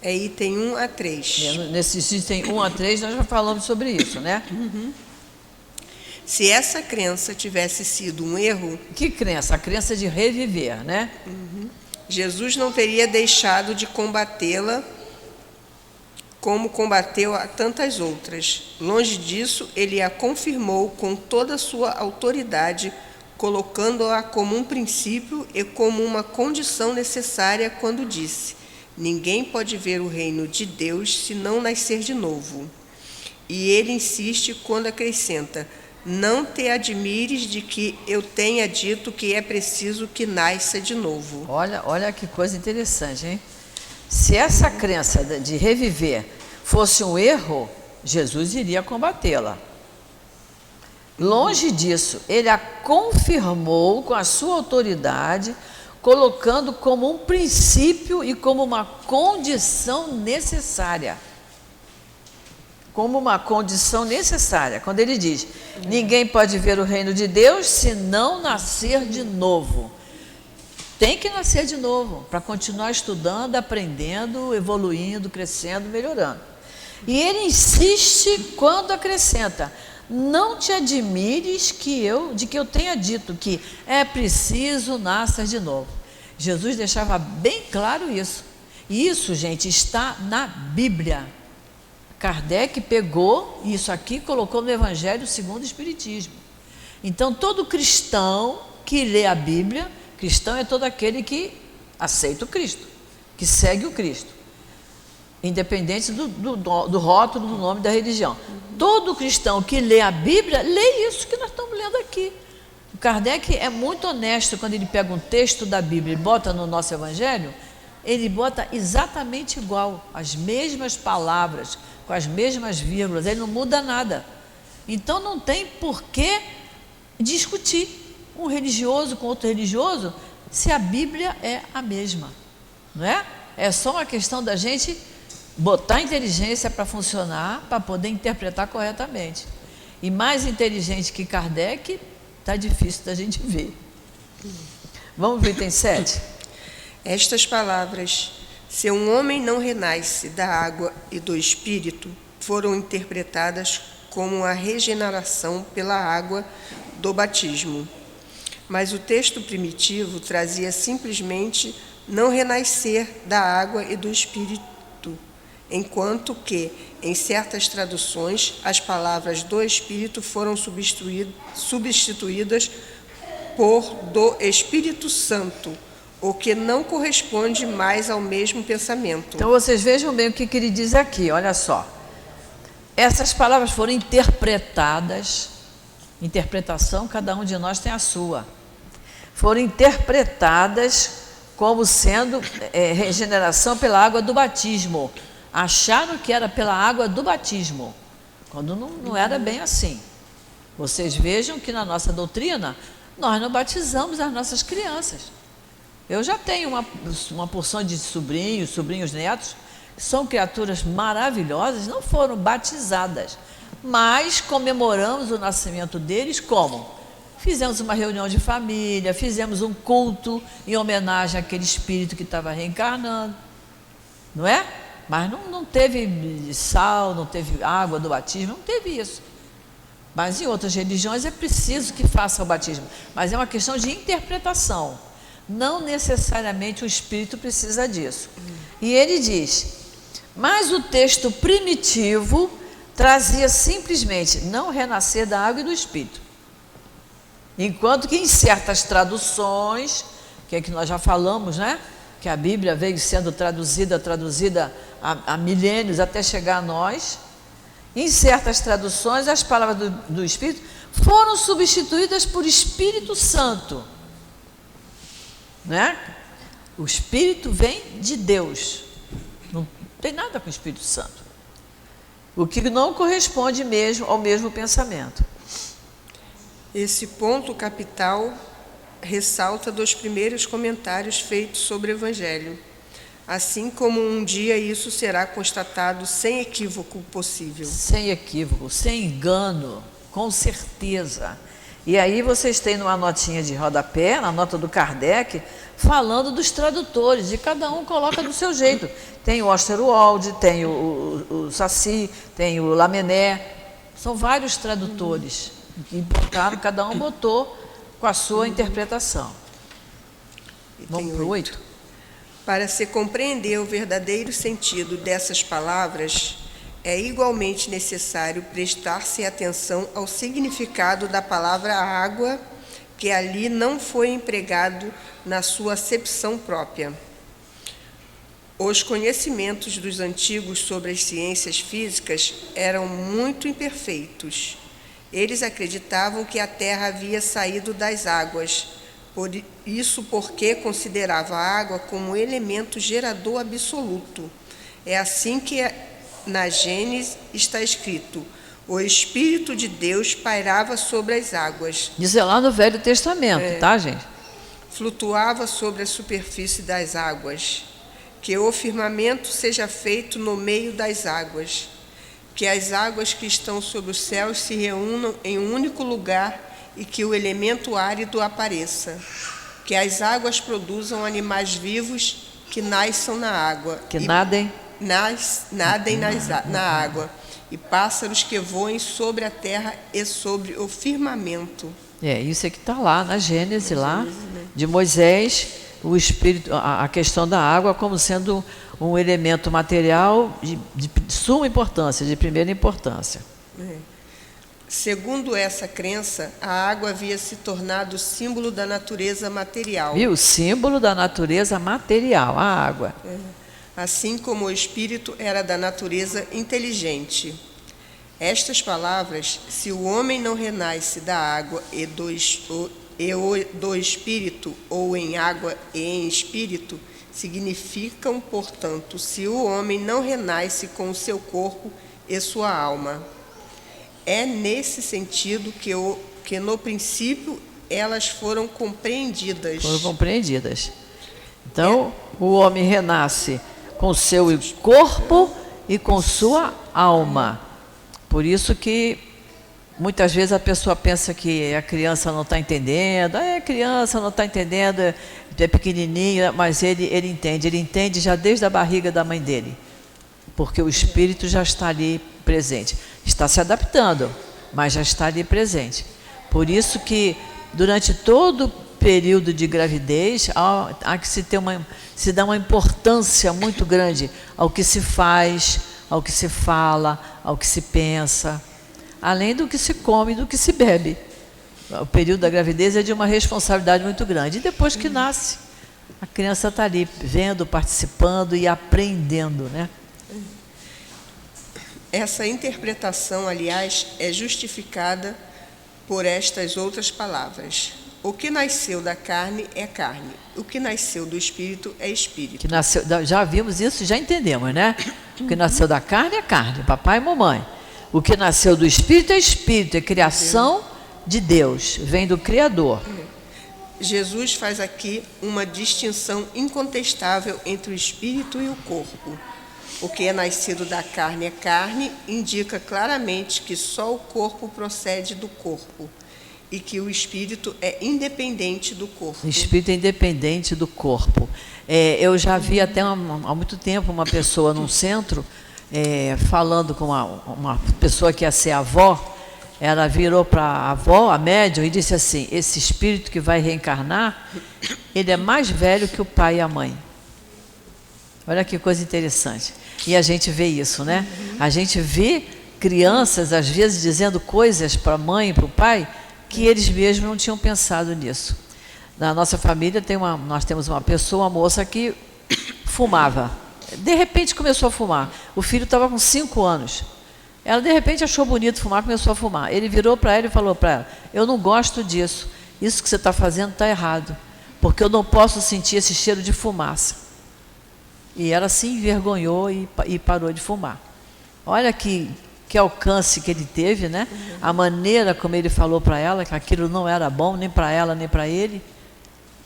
item 1 a 3. Nesses item 1 a 3 nós já falamos sobre isso, né? Se essa crença tivesse sido um erro... Que crença? A crença de reviver, né? Jesus não teria deixado de combatê-la como combateu a tantas outras. Longe disso, ele a confirmou com toda a sua autoridade, colocando-a como um princípio e como uma condição necessária quando disse: ninguém pode ver o reino de Deus se não nascer de novo. E ele insiste quando acrescenta: não te admires de que eu tenha dito que é preciso que nasça de novo. Olha que coisa interessante, hein? Se essa crença de reviver fosse um erro, Jesus iria combatê-la. Longe disso, ele a confirmou com a sua autoridade, colocando como um princípio e como uma condição necessária. Como uma condição necessária. Quando ele diz: ninguém pode ver o reino de Deus se não nascer de novo. Tem que nascer de novo, para continuar estudando, aprendendo, evoluindo, crescendo, melhorando. E ele insiste quando acrescenta: não te admires de que eu tenha dito que é preciso nascer de novo. Jesus deixava bem claro isso. E isso, gente, está na Bíblia. Kardec pegou isso aqui e colocou no Evangelho segundo o Espiritismo. Então, todo cristão que lê a Bíblia, cristão é todo aquele que aceita o Cristo, que segue o Cristo, independente do rótulo, do nome da religião. Todo cristão que lê a Bíblia, lê isso que nós estamos lendo aqui. O Kardec é muito honesto quando ele pega um texto da Bíblia e bota no nosso Evangelho, ele bota exatamente igual, as mesmas palavras, com as mesmas vírgulas, ele não muda nada. Então não tem por que discutir um religioso com outro religioso se a Bíblia é a mesma, não é? É só uma questão da gente botar inteligência para funcionar, para poder interpretar corretamente. E mais inteligente que Kardec, está difícil da gente ver. Vamos para o item 7? Estas palavras: se um homem não renasce da água e do Espírito, foram interpretadas como a regeneração pela água do batismo. Mas o texto primitivo trazia simplesmente não renascer da água e do Espírito, enquanto que, em certas traduções, as palavras do Espírito foram substituídas por do Espírito Santo, o que não corresponde mais ao mesmo pensamento. Então vocês vejam bem o que ele diz aqui, olha só. Essas palavras foram interpretadas, interpretação, cada um de nós tem a sua. Foram interpretadas como sendo regeneração pela água do batismo. Acharam que era pela água do batismo, quando não era bem assim. Vocês vejam que na nossa doutrina, nós não batizamos as nossas crianças. Eu já tenho uma porção de sobrinhos netos, são criaturas maravilhosas, não foram batizadas, mas comemoramos o nascimento deles como? Fizemos uma reunião de família, fizemos um culto em homenagem àquele espírito que estava reencarnando, não é? Mas não teve sal, não teve água do batismo, não teve isso. Mas em outras religiões é preciso que faça o batismo, mas é uma questão de interpretação. Não necessariamente o espírito precisa disso. E ele diz, mas o texto primitivo trazia simplesmente não renascer da água e do espírito. Enquanto que em certas traduções, que é que nós já falamos, né? Que a Bíblia veio sendo traduzida há milênios até chegar a nós, em certas traduções as palavras do Espírito foram substituídas por Espírito Santo, né? O Espírito vem de Deus, não tem nada com o Espírito Santo, o que não corresponde mesmo ao mesmo pensamento. Esse ponto capital ressalta dos primeiros comentários feitos sobre o Evangelho, assim como um dia isso será constatado sem equívoco possível. Sem equívoco, sem engano, com certeza. E aí vocês têm numa notinha de rodapé, na nota do Kardec, falando dos tradutores, e cada um coloca do seu jeito. Tem o Osterwald, tem o Saci, tem o Lamennais, são vários tradutores. E botaram, cada um botou com a sua interpretação. Vamos para o 8. Para se compreender o verdadeiro sentido dessas palavras, é igualmente necessário prestar-se atenção ao significado da palavra água, que ali não foi empregado na sua acepção própria. Os conhecimentos dos antigos sobre as ciências físicas eram muito imperfeitos. Eles acreditavam que a Terra havia saído das águas, por isso porque considerava a água como elemento gerador absoluto. É assim que na Gênesis está escrito, o Espírito de Deus pairava sobre as águas. Diz lá no Velho Testamento, tá, gente? Flutuava sobre a superfície das águas. Que o firmamento seja feito no meio das águas. Que as águas que estão sobre os céus se reúnam em um único lugar e que o elemento árido apareça. Que as águas produzam animais vivos que nasçam na água. Que nadem. Nadem na água. E pássaros que voem sobre a terra e sobre o firmamento. Isso é que está lá na Gênesis, lá de Moisés, o Espírito, a questão da água como sendo um elemento material de suma importância, de primeira importância. Segundo essa crença, a água havia se tornado símbolo da natureza material. Viu? Símbolo da natureza material, a água. Assim como o espírito era da natureza inteligente. Estas palavras, se o homem não renasce da água e do espírito, ou em água e em espírito, significam, portanto, se o homem não renasce com o seu corpo e sua alma. É nesse sentido que no princípio elas foram compreendidas. Foram compreendidas. Então, o homem renasce com seu corpo e com sua alma. Por isso que muitas vezes a pessoa pensa que a criança não está entendendo, a criança não está entendendo, é pequenininha, mas ele entende já desde a barriga da mãe dele, porque o espírito já está ali presente, está se adaptando, mas já está ali presente. Por isso que durante todo o período de gravidez há que se dá uma importância muito grande ao que se faz, ao que se fala, ao que se pensa, além do que se come e do que se bebe. O período da gravidez é de uma responsabilidade muito grande. E depois que nasce, a criança está ali, vendo, participando e aprendendo, né? Essa interpretação, aliás, é justificada por estas outras palavras. O que nasceu da carne é carne, o que nasceu do espírito é espírito. Que nasceu, já vimos isso, já entendemos, né? O que nasceu da carne é carne, papai e mamãe. O que nasceu do espírito é espírito, é criação de Deus, vem do Criador. Jesus faz aqui uma distinção incontestável entre o espírito e o corpo. O que é nascido da carne é carne, indica claramente que só o corpo procede do corpo e que o espírito é independente do corpo. O espírito é independente do corpo. Eu já vi até há muito tempo uma pessoa num centro falando com uma pessoa que ia ser avó. Ela virou para a avó, a médium, e disse assim: esse espírito que vai reencarnar, ele é mais velho que o pai e a mãe. Olha que coisa interessante. E a gente vê isso, né? A gente vê crianças, às vezes, dizendo coisas para a mãe e para o pai que eles mesmos não tinham pensado nisso. Na nossa família, nós temos uma pessoa, uma moça que fumava. De repente começou a fumar. O filho estava com 5 anos. Ela, de repente, achou bonito fumar, começou a fumar. Ele virou para ela e falou para ela: eu não gosto disso. Isso que você está fazendo está errado, porque eu não posso sentir esse cheiro de fumaça. E ela se envergonhou e parou de fumar. Olha que alcance que ele teve, né? A maneira como ele falou para ela que aquilo não era bom, nem para ela, nem para ele.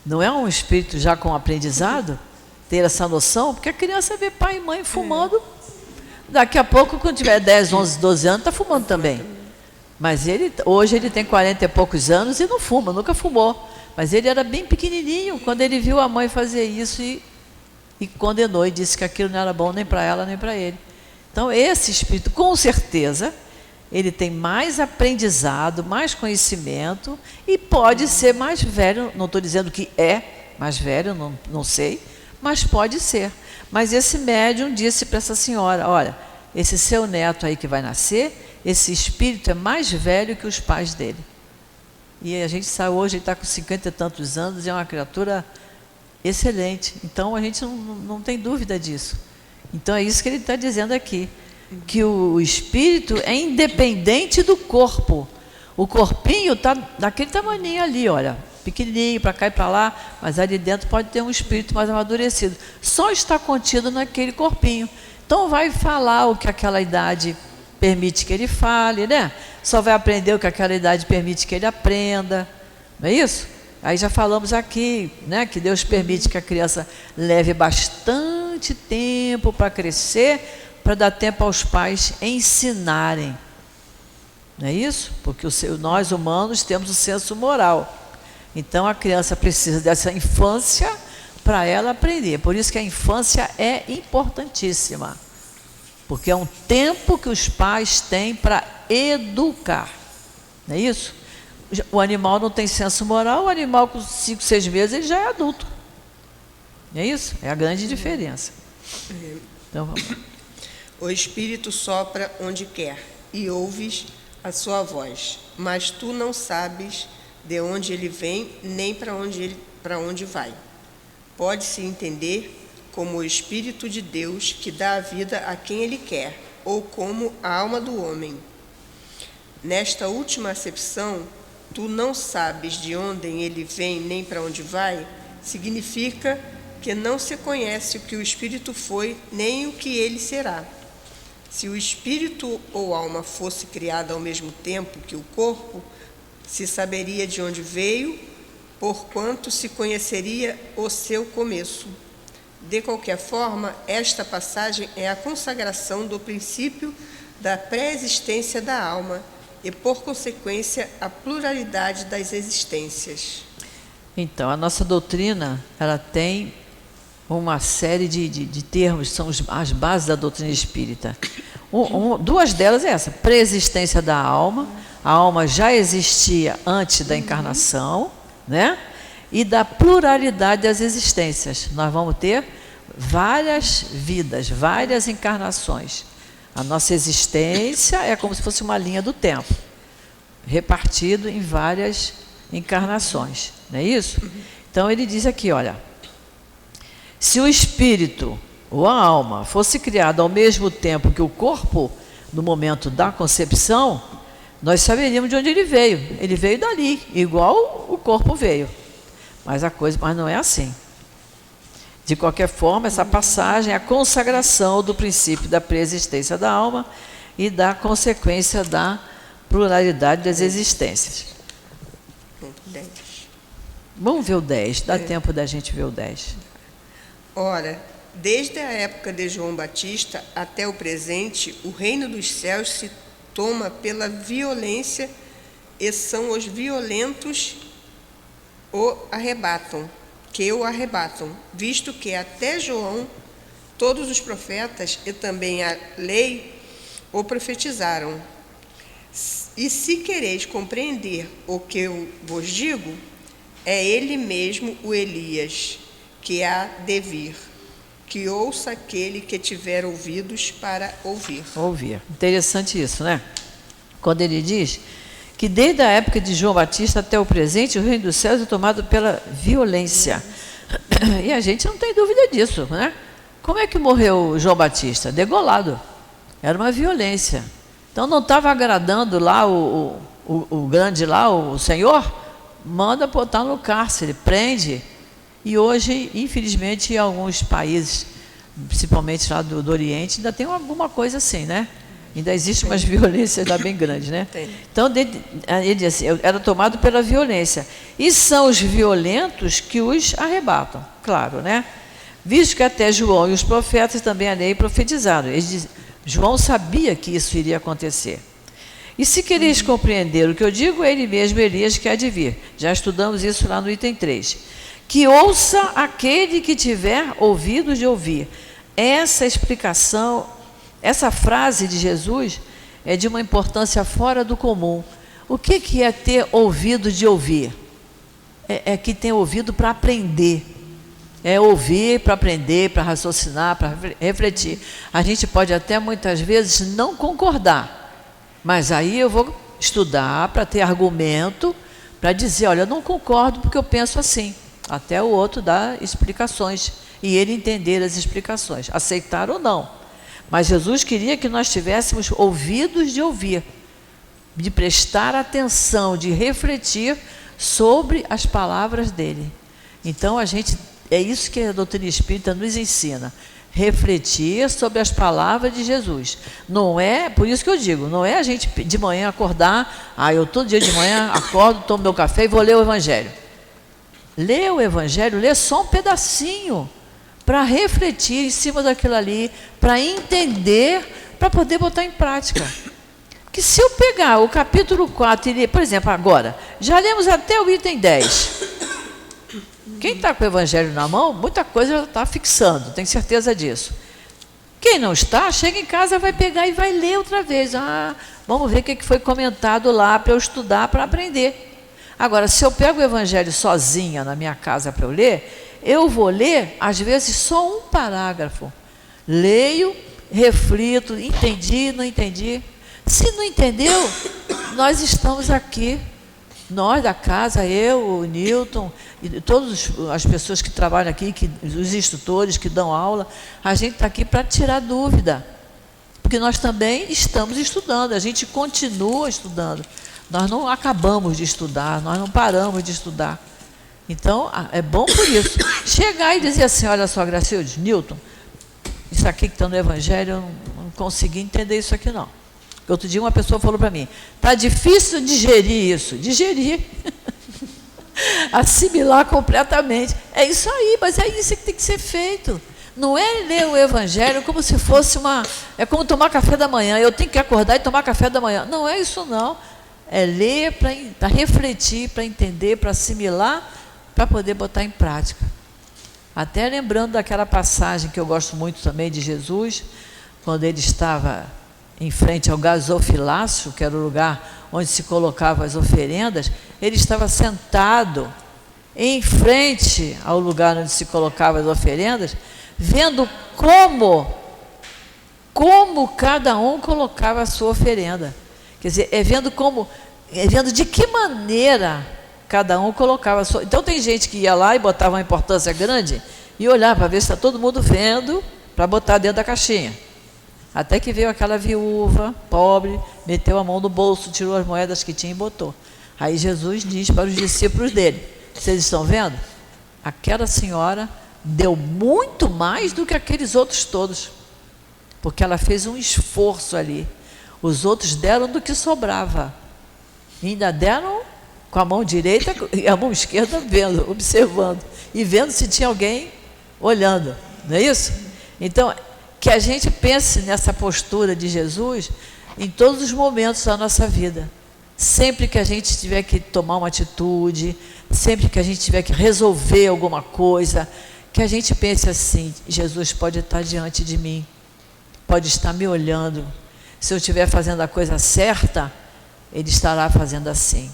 Não é um espírito já com aprendizado ter essa noção? Porque a criança vê pai e mãe fumando. Daqui a pouco, quando tiver 10, 11, 12 anos, está fumando também. Mas hoje ele tem 40 e poucos anos e não fuma, nunca fumou. Mas ele era bem pequenininho quando ele viu a mãe fazer isso e condenou e disse que aquilo não era bom nem para ela, nem para ele. Então, esse espírito, com certeza, ele tem mais aprendizado, mais conhecimento e pode ser mais velho. Não estou dizendo que é mais velho, não sei, mas pode ser. Mas esse médium disse para essa senhora: olha, esse seu neto aí que vai nascer, esse espírito é mais velho que os pais dele. E a gente sabe, hoje ele está com 50 e tantos anos e é uma criatura excelente. Então a gente não tem dúvida disso. Então é isso que ele está dizendo aqui, que o espírito é independente do corpo. O corpinho está daquele tamaninho ali, olha, pequenininho, para cá e para lá, mas ali dentro pode ter um espírito mais amadurecido. Só está contido naquele corpinho. Então vai falar o que aquela idade permite que ele fale, né? Só vai aprender o que aquela idade permite que ele aprenda. Não é isso? Aí já falamos aqui, né, que Deus permite que a criança leve bastante tempo para crescer, para dar tempo aos pais ensinarem. Não é isso? Porque nós humanos temos o senso moral. Então a criança precisa dessa infância para ela aprender. Por isso que a infância é importantíssima. Porque é um tempo que os pais têm para educar. Não é isso? O animal não tem senso moral, o animal com 5, 6 meses ele já é adulto. Não é isso? É a grande diferença. Então vamos lá. O Espírito sopra onde quer e ouves a sua voz, mas tu não sabes de onde ele vem nem para onde vai. Pode-se entender como o Espírito de Deus que dá a vida a quem ele quer, ou como a alma do homem. Nesta última acepção, tu não sabes de onde ele vem nem para onde vai, significa que não se conhece o que o Espírito foi, nem o que ele será. Se o Espírito ou alma fosse criada ao mesmo tempo que o corpo, se saberia de onde veio, porquanto se conheceria o seu começo. De qualquer forma, esta passagem é a consagração do princípio da pré-existência da alma e, por consequência, a pluralidade das existências. Então, a nossa doutrina, ela tem uma série de termos, são as bases da doutrina espírita. Duas delas é essa: pré-existência da alma. A alma já existia antes da encarnação, né? E da pluralidade das existências. Nós vamos ter várias vidas, várias encarnações. A nossa existência é como se fosse uma linha do tempo, repartido em várias encarnações, não é isso? Então ele diz aqui, olha, se o espírito ou a alma fosse criado ao mesmo tempo que o corpo, no momento da concepção, nós saberíamos de onde ele veio. Ele veio dali, igual o corpo veio. Mas não é assim. De qualquer forma, essa passagem é a consagração do princípio da pré-existência da alma e da consequência da pluralidade das existências. 10. Vamos ver o 10, dá tempo da gente ver o 10. Ora, Desde a época de João Batista até o presente, o reino dos céus se toma pela violência e são os violentos que o arrebatam, visto que até João, todos os profetas e também a lei o profetizaram. E se quereis compreender o que eu vos digo, é ele mesmo o Elias, que há de vir. Que ouça aquele que tiver ouvidos para ouvir. Ouvir. Interessante isso, né? Quando ele diz que desde a época de João Batista até o presente, o reino dos céus é tomado pela violência. E a gente não tem dúvida disso, né? Como é que morreu João Batista? Degolado. Era uma violência. Então não estava agradando lá o grande lá, o Senhor, manda botar no cárcere, prende. E hoje, infelizmente, em alguns países, principalmente lá do Oriente, ainda tem alguma coisa assim, né? Ainda existe umas violências lá bem grandes, né? Então, ele diz assim, era tomado pela violência. E são os violentos que os arrebatam, claro, né? Visto que até João e os profetas também a lei profetizaram. João sabia que isso iria acontecer. E se quereis compreender o que eu digo, é ele mesmo, Elias, que há de vir. Já estudamos isso lá no item 3. Que ouça aquele que tiver ouvidos de ouvir. Essa explicação, essa frase de Jesus é de uma importância fora do comum. O que é ter ouvido de ouvir? É que tem ouvido para aprender. É ouvir para aprender, para raciocinar, para refletir. A gente pode até muitas vezes não concordar, mas aí eu vou estudar para ter argumento, para dizer, olha, eu não concordo porque eu penso assim. Até o outro dar explicações e ele entender as explicações, aceitar ou não. Mas Jesus queria que nós tivéssemos ouvidos de ouvir, de prestar atenção, de refletir sobre as palavras dele. Então, é isso que a doutrina espírita nos ensina, refletir sobre as palavras de Jesus. Não é, por isso que eu digo, não é a gente de manhã acordar, eu todo dia de manhã acordo, tomo meu café e vou ler o Evangelho. Lê o Evangelho, lê só um pedacinho, para refletir em cima daquilo ali, para entender, para poder botar em prática. Que se eu pegar o capítulo 4 e ler, por exemplo, agora, já lemos até o item 10. Quem está com o Evangelho na mão, muita coisa já está fixando, tenho certeza disso. Quem não está, chega em casa, vai pegar e vai ler outra vez. Vamos ver o que foi comentado lá, para eu estudar, para aprender. Agora, se eu pego o Evangelho sozinha na minha casa para eu ler, eu vou ler, às vezes, só um parágrafo. Leio, reflito, entendi, não entendi. Se não entendeu, nós estamos aqui, nós da casa, eu, o Newton, e todas as pessoas que trabalham aqui, os instrutores que dão aula, a gente está aqui para tirar dúvida, porque nós também estamos estudando, a gente continua estudando. Nós não acabamos de estudar, nós não paramos de estudar. Então, é bom por isso. Chegar e dizer assim, olha só, Gracilde, Newton, isso aqui que está no Evangelho, eu não consegui entender isso aqui não. Outro dia uma pessoa falou para mim, está difícil digerir isso. Digerir. Assimilar completamente. É isso aí, mas é isso que tem que ser feito. Não é ler o Evangelho como se fosse é como tomar café da manhã. Eu tenho que acordar e tomar café da manhã. Não é isso não. É ler para refletir, para entender, para assimilar, para poder botar em prática. Até lembrando daquela passagem que eu gosto muito também de Jesus, quando ele estava em frente ao gasofilácio, que era o lugar onde se colocavam as oferendas, ele estava sentado em frente ao lugar onde se colocavam as oferendas, vendo como cada um colocava a sua oferenda. Quer dizer, vendo de que maneira cada um colocava a sua. Então tem gente que ia lá e botava uma importância grande e olhava para ver se está todo mundo vendo, para botar dentro da caixinha. Até que veio aquela viúva, pobre, meteu a mão no bolso, tirou as moedas que tinha e botou. Aí Jesus diz para os discípulos dele, vocês estão vendo? Aquela senhora deu muito mais do que aqueles outros todos, porque ela fez um esforço ali. Os outros deram do que sobrava. E ainda deram com a mão direita e a mão esquerda vendo, observando. E vendo se tinha alguém olhando. Não é isso? Então, que a gente pense nessa postura de Jesus em todos os momentos da nossa vida. Sempre que a gente tiver que tomar uma atitude, sempre que a gente tiver que resolver alguma coisa, que a gente pense assim: Jesus pode estar diante de mim, pode estar me olhando. Se eu estiver fazendo a coisa certa, Ele estará fazendo assim.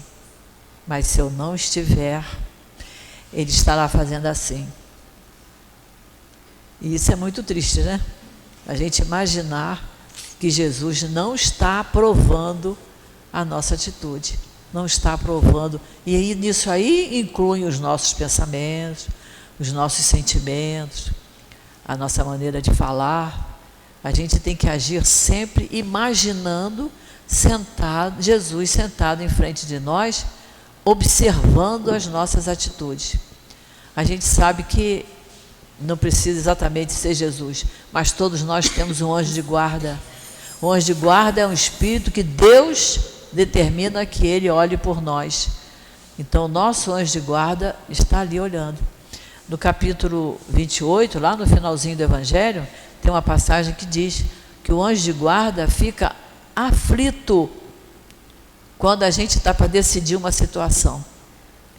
Mas se eu não estiver, Ele estará fazendo assim. E isso é muito triste, né? A gente imaginar que Jesus não está aprovando a nossa atitude, não está aprovando. E aí, nisso aí incluem os nossos pensamentos, os nossos sentimentos, a nossa maneira de falar. A gente tem que agir sempre imaginando Jesus sentado em frente de nós, observando as nossas atitudes. A gente sabe que não precisa exatamente ser Jesus, mas todos nós temos um anjo de guarda. O anjo de guarda é um espírito que Deus determina que ele olhe por nós. Então, o nosso anjo de guarda está ali olhando. No capítulo 28, lá no finalzinho do Evangelho, tem uma passagem que diz que o anjo de guarda fica aflito quando a gente está para decidir uma situação.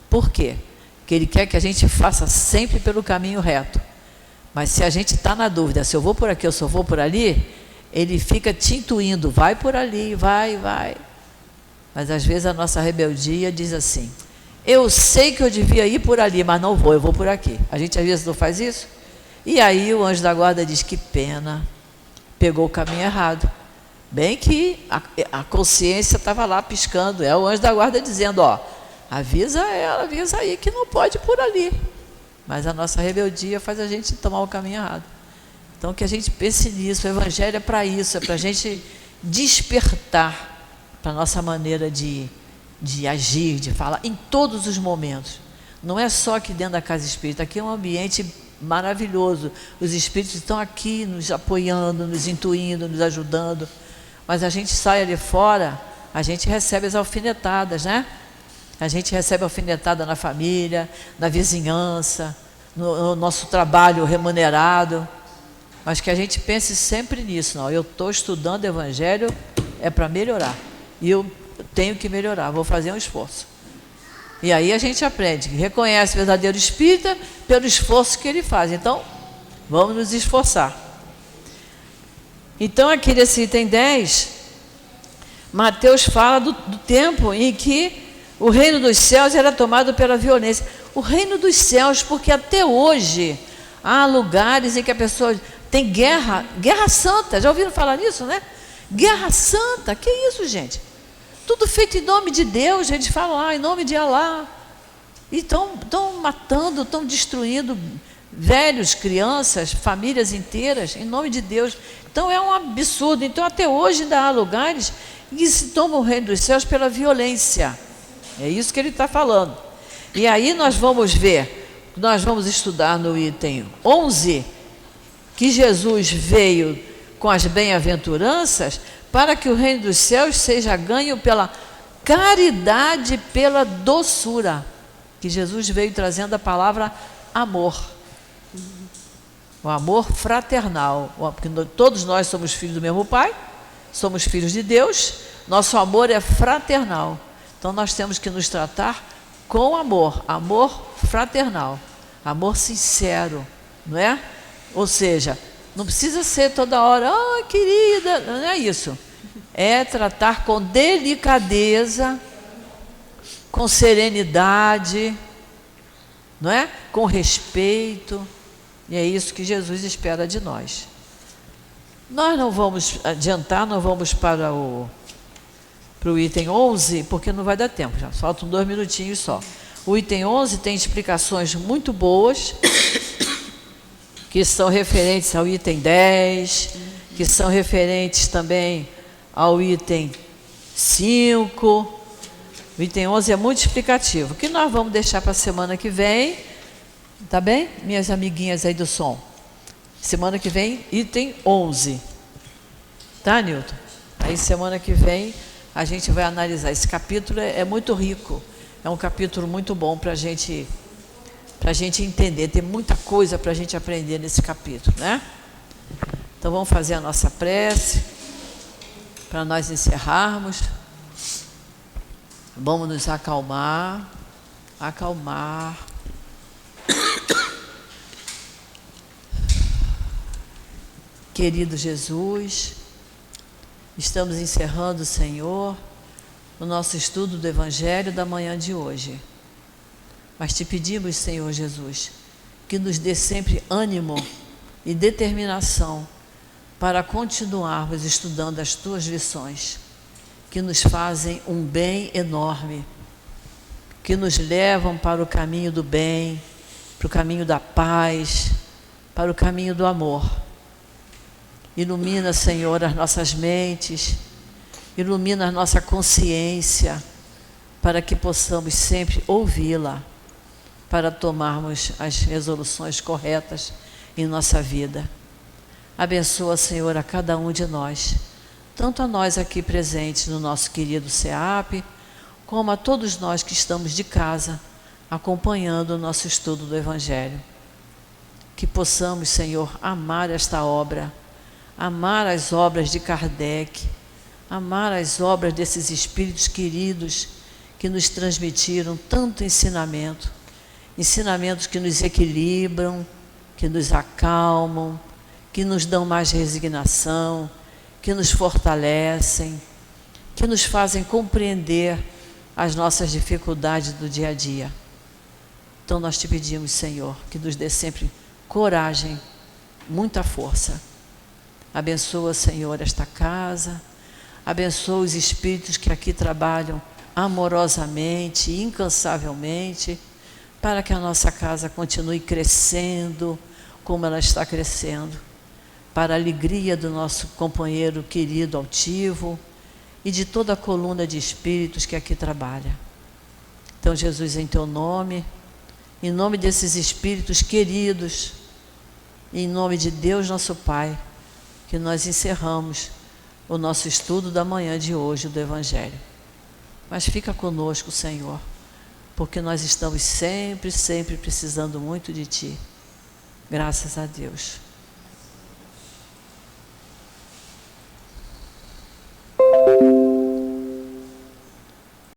Por quê? Porque ele quer que a gente faça sempre pelo caminho reto. Mas se a gente está na dúvida, se eu vou por aqui ou se eu vou por ali, ele fica te intuindo: vai por ali, vai. Mas às vezes a nossa rebeldia diz assim: eu sei que eu devia ir por ali, mas não vou, eu vou por aqui. A gente às vezes não faz isso. E aí o anjo da guarda diz: que pena, pegou o caminho errado. Bem que a consciência estava lá piscando, é o anjo da guarda dizendo: ó, avisa ela, avisa aí que não pode ir por ali. Mas a nossa rebeldia faz a gente tomar o caminho errado. Então que a gente pense nisso. O Evangelho é para isso, é para a gente despertar para a nossa maneira de agir, de falar, em todos os momentos. Não é só aqui dentro da casa espírita, aqui é um ambiente maravilhoso. Os espíritos estão aqui nos apoiando, nos intuindo, nos ajudando. Mas a gente sai ali fora, a gente recebe as alfinetadas, né? A gente recebe alfinetada na família, na vizinhança, no nosso trabalho remunerado. Mas que a gente pense sempre nisso. Não, eu estou estudando o Evangelho, é para melhorar. E eu tenho que melhorar, vou fazer um esforço. E aí a gente aprende, reconhece o verdadeiro espírita pelo esforço que ele faz. Então, vamos nos esforçar. Então, aqui nesse item 10, Mateus fala do tempo em que o reino dos céus era tomado pela violência. O reino dos céus, porque até hoje há lugares em que a pessoa tem guerra santa. Já ouviram falar nisso, né? Guerra santa, que isso, gente? Tudo feito em nome de Deus, gente fala em nome de Alá. E estão matando, estão destruindo velhos, crianças, famílias inteiras, em nome de Deus. Então é um absurdo. Então até hoje ainda há lugares em que se toma o reino dos céus pela violência. É isso que ele está falando. E aí nós vamos ver, nós vamos estudar no item 11, que Jesus veio com as bem-aventuranças para que o reino dos céus seja ganho pela caridade, pela doçura. Que Jesus veio trazendo a palavra amor. O amor fraternal. Porque todos nós somos filhos do mesmo Pai, somos filhos de Deus, nosso amor é fraternal. Então nós temos que nos tratar com amor, amor fraternal, amor sincero, não é? Ou seja, não precisa ser toda hora, querida, não é isso. É tratar com delicadeza, com serenidade, não é? Com respeito. E é isso que Jesus espera de nós. Nós não vamos adiantar, não vamos para o item 11, porque não vai dar tempo, já faltam 2 minutinhos só. O item 11 tem explicações muito boas, que são referentes ao item 10, que são referentes também ao item 5. O item 11 é muito explicativo, que nós vamos deixar para a semana que vem, tá bem? Minhas amiguinhas aí do som. Semana que vem, item 11. Tá, Nilton? Aí semana que vem a gente vai analisar. Esse capítulo é muito rico, é um capítulo muito bom para a gente entender, tem muita coisa para a gente aprender nesse capítulo, né? Então vamos fazer a nossa prece para nós encerrarmos. Vamos nos acalmar. Querido Jesus, estamos encerrando, Senhor, o nosso estudo do Evangelho da manhã de hoje. Mas te pedimos, Senhor Jesus, que nos dê sempre ânimo e determinação para continuarmos estudando as tuas lições, que nos fazem um bem enorme, que nos levam para o caminho do bem, para o caminho da paz, para o caminho do amor. Ilumina, Senhor, as nossas mentes, ilumina a nossa consciência, para que possamos sempre ouvi-la, para tomarmos as resoluções corretas em nossa vida. Abençoa, Senhor, a cada um de nós, tanto a nós aqui presentes no nosso querido SEAP, como a todos nós que estamos de casa, acompanhando o nosso estudo do Evangelho. Que possamos, Senhor, amar esta obra, amar as obras de Kardec, amar as obras desses espíritos queridos que nos transmitiram tanto ensinamento, ensinamentos que nos equilibram, que nos acalmam, que nos dão mais resignação, que nos fortalecem, que nos fazem compreender as nossas dificuldades do dia a dia. Então nós te pedimos, Senhor, que nos dê sempre coragem, muita força. Abençoa, Senhor, esta casa, abençoa os espíritos que aqui trabalham amorosamente, incansavelmente, para que a nossa casa continue crescendo como ela está crescendo, para a alegria do nosso companheiro querido altivo e de toda a coluna de espíritos que aqui trabalha. Então, Jesus, em teu nome, em nome desses espíritos queridos, em nome de Deus nosso Pai, que nós encerramos o nosso estudo da manhã de hoje do Evangelho. Mas fica conosco, Senhor, porque nós estamos sempre precisando muito de Ti. Graças a Deus.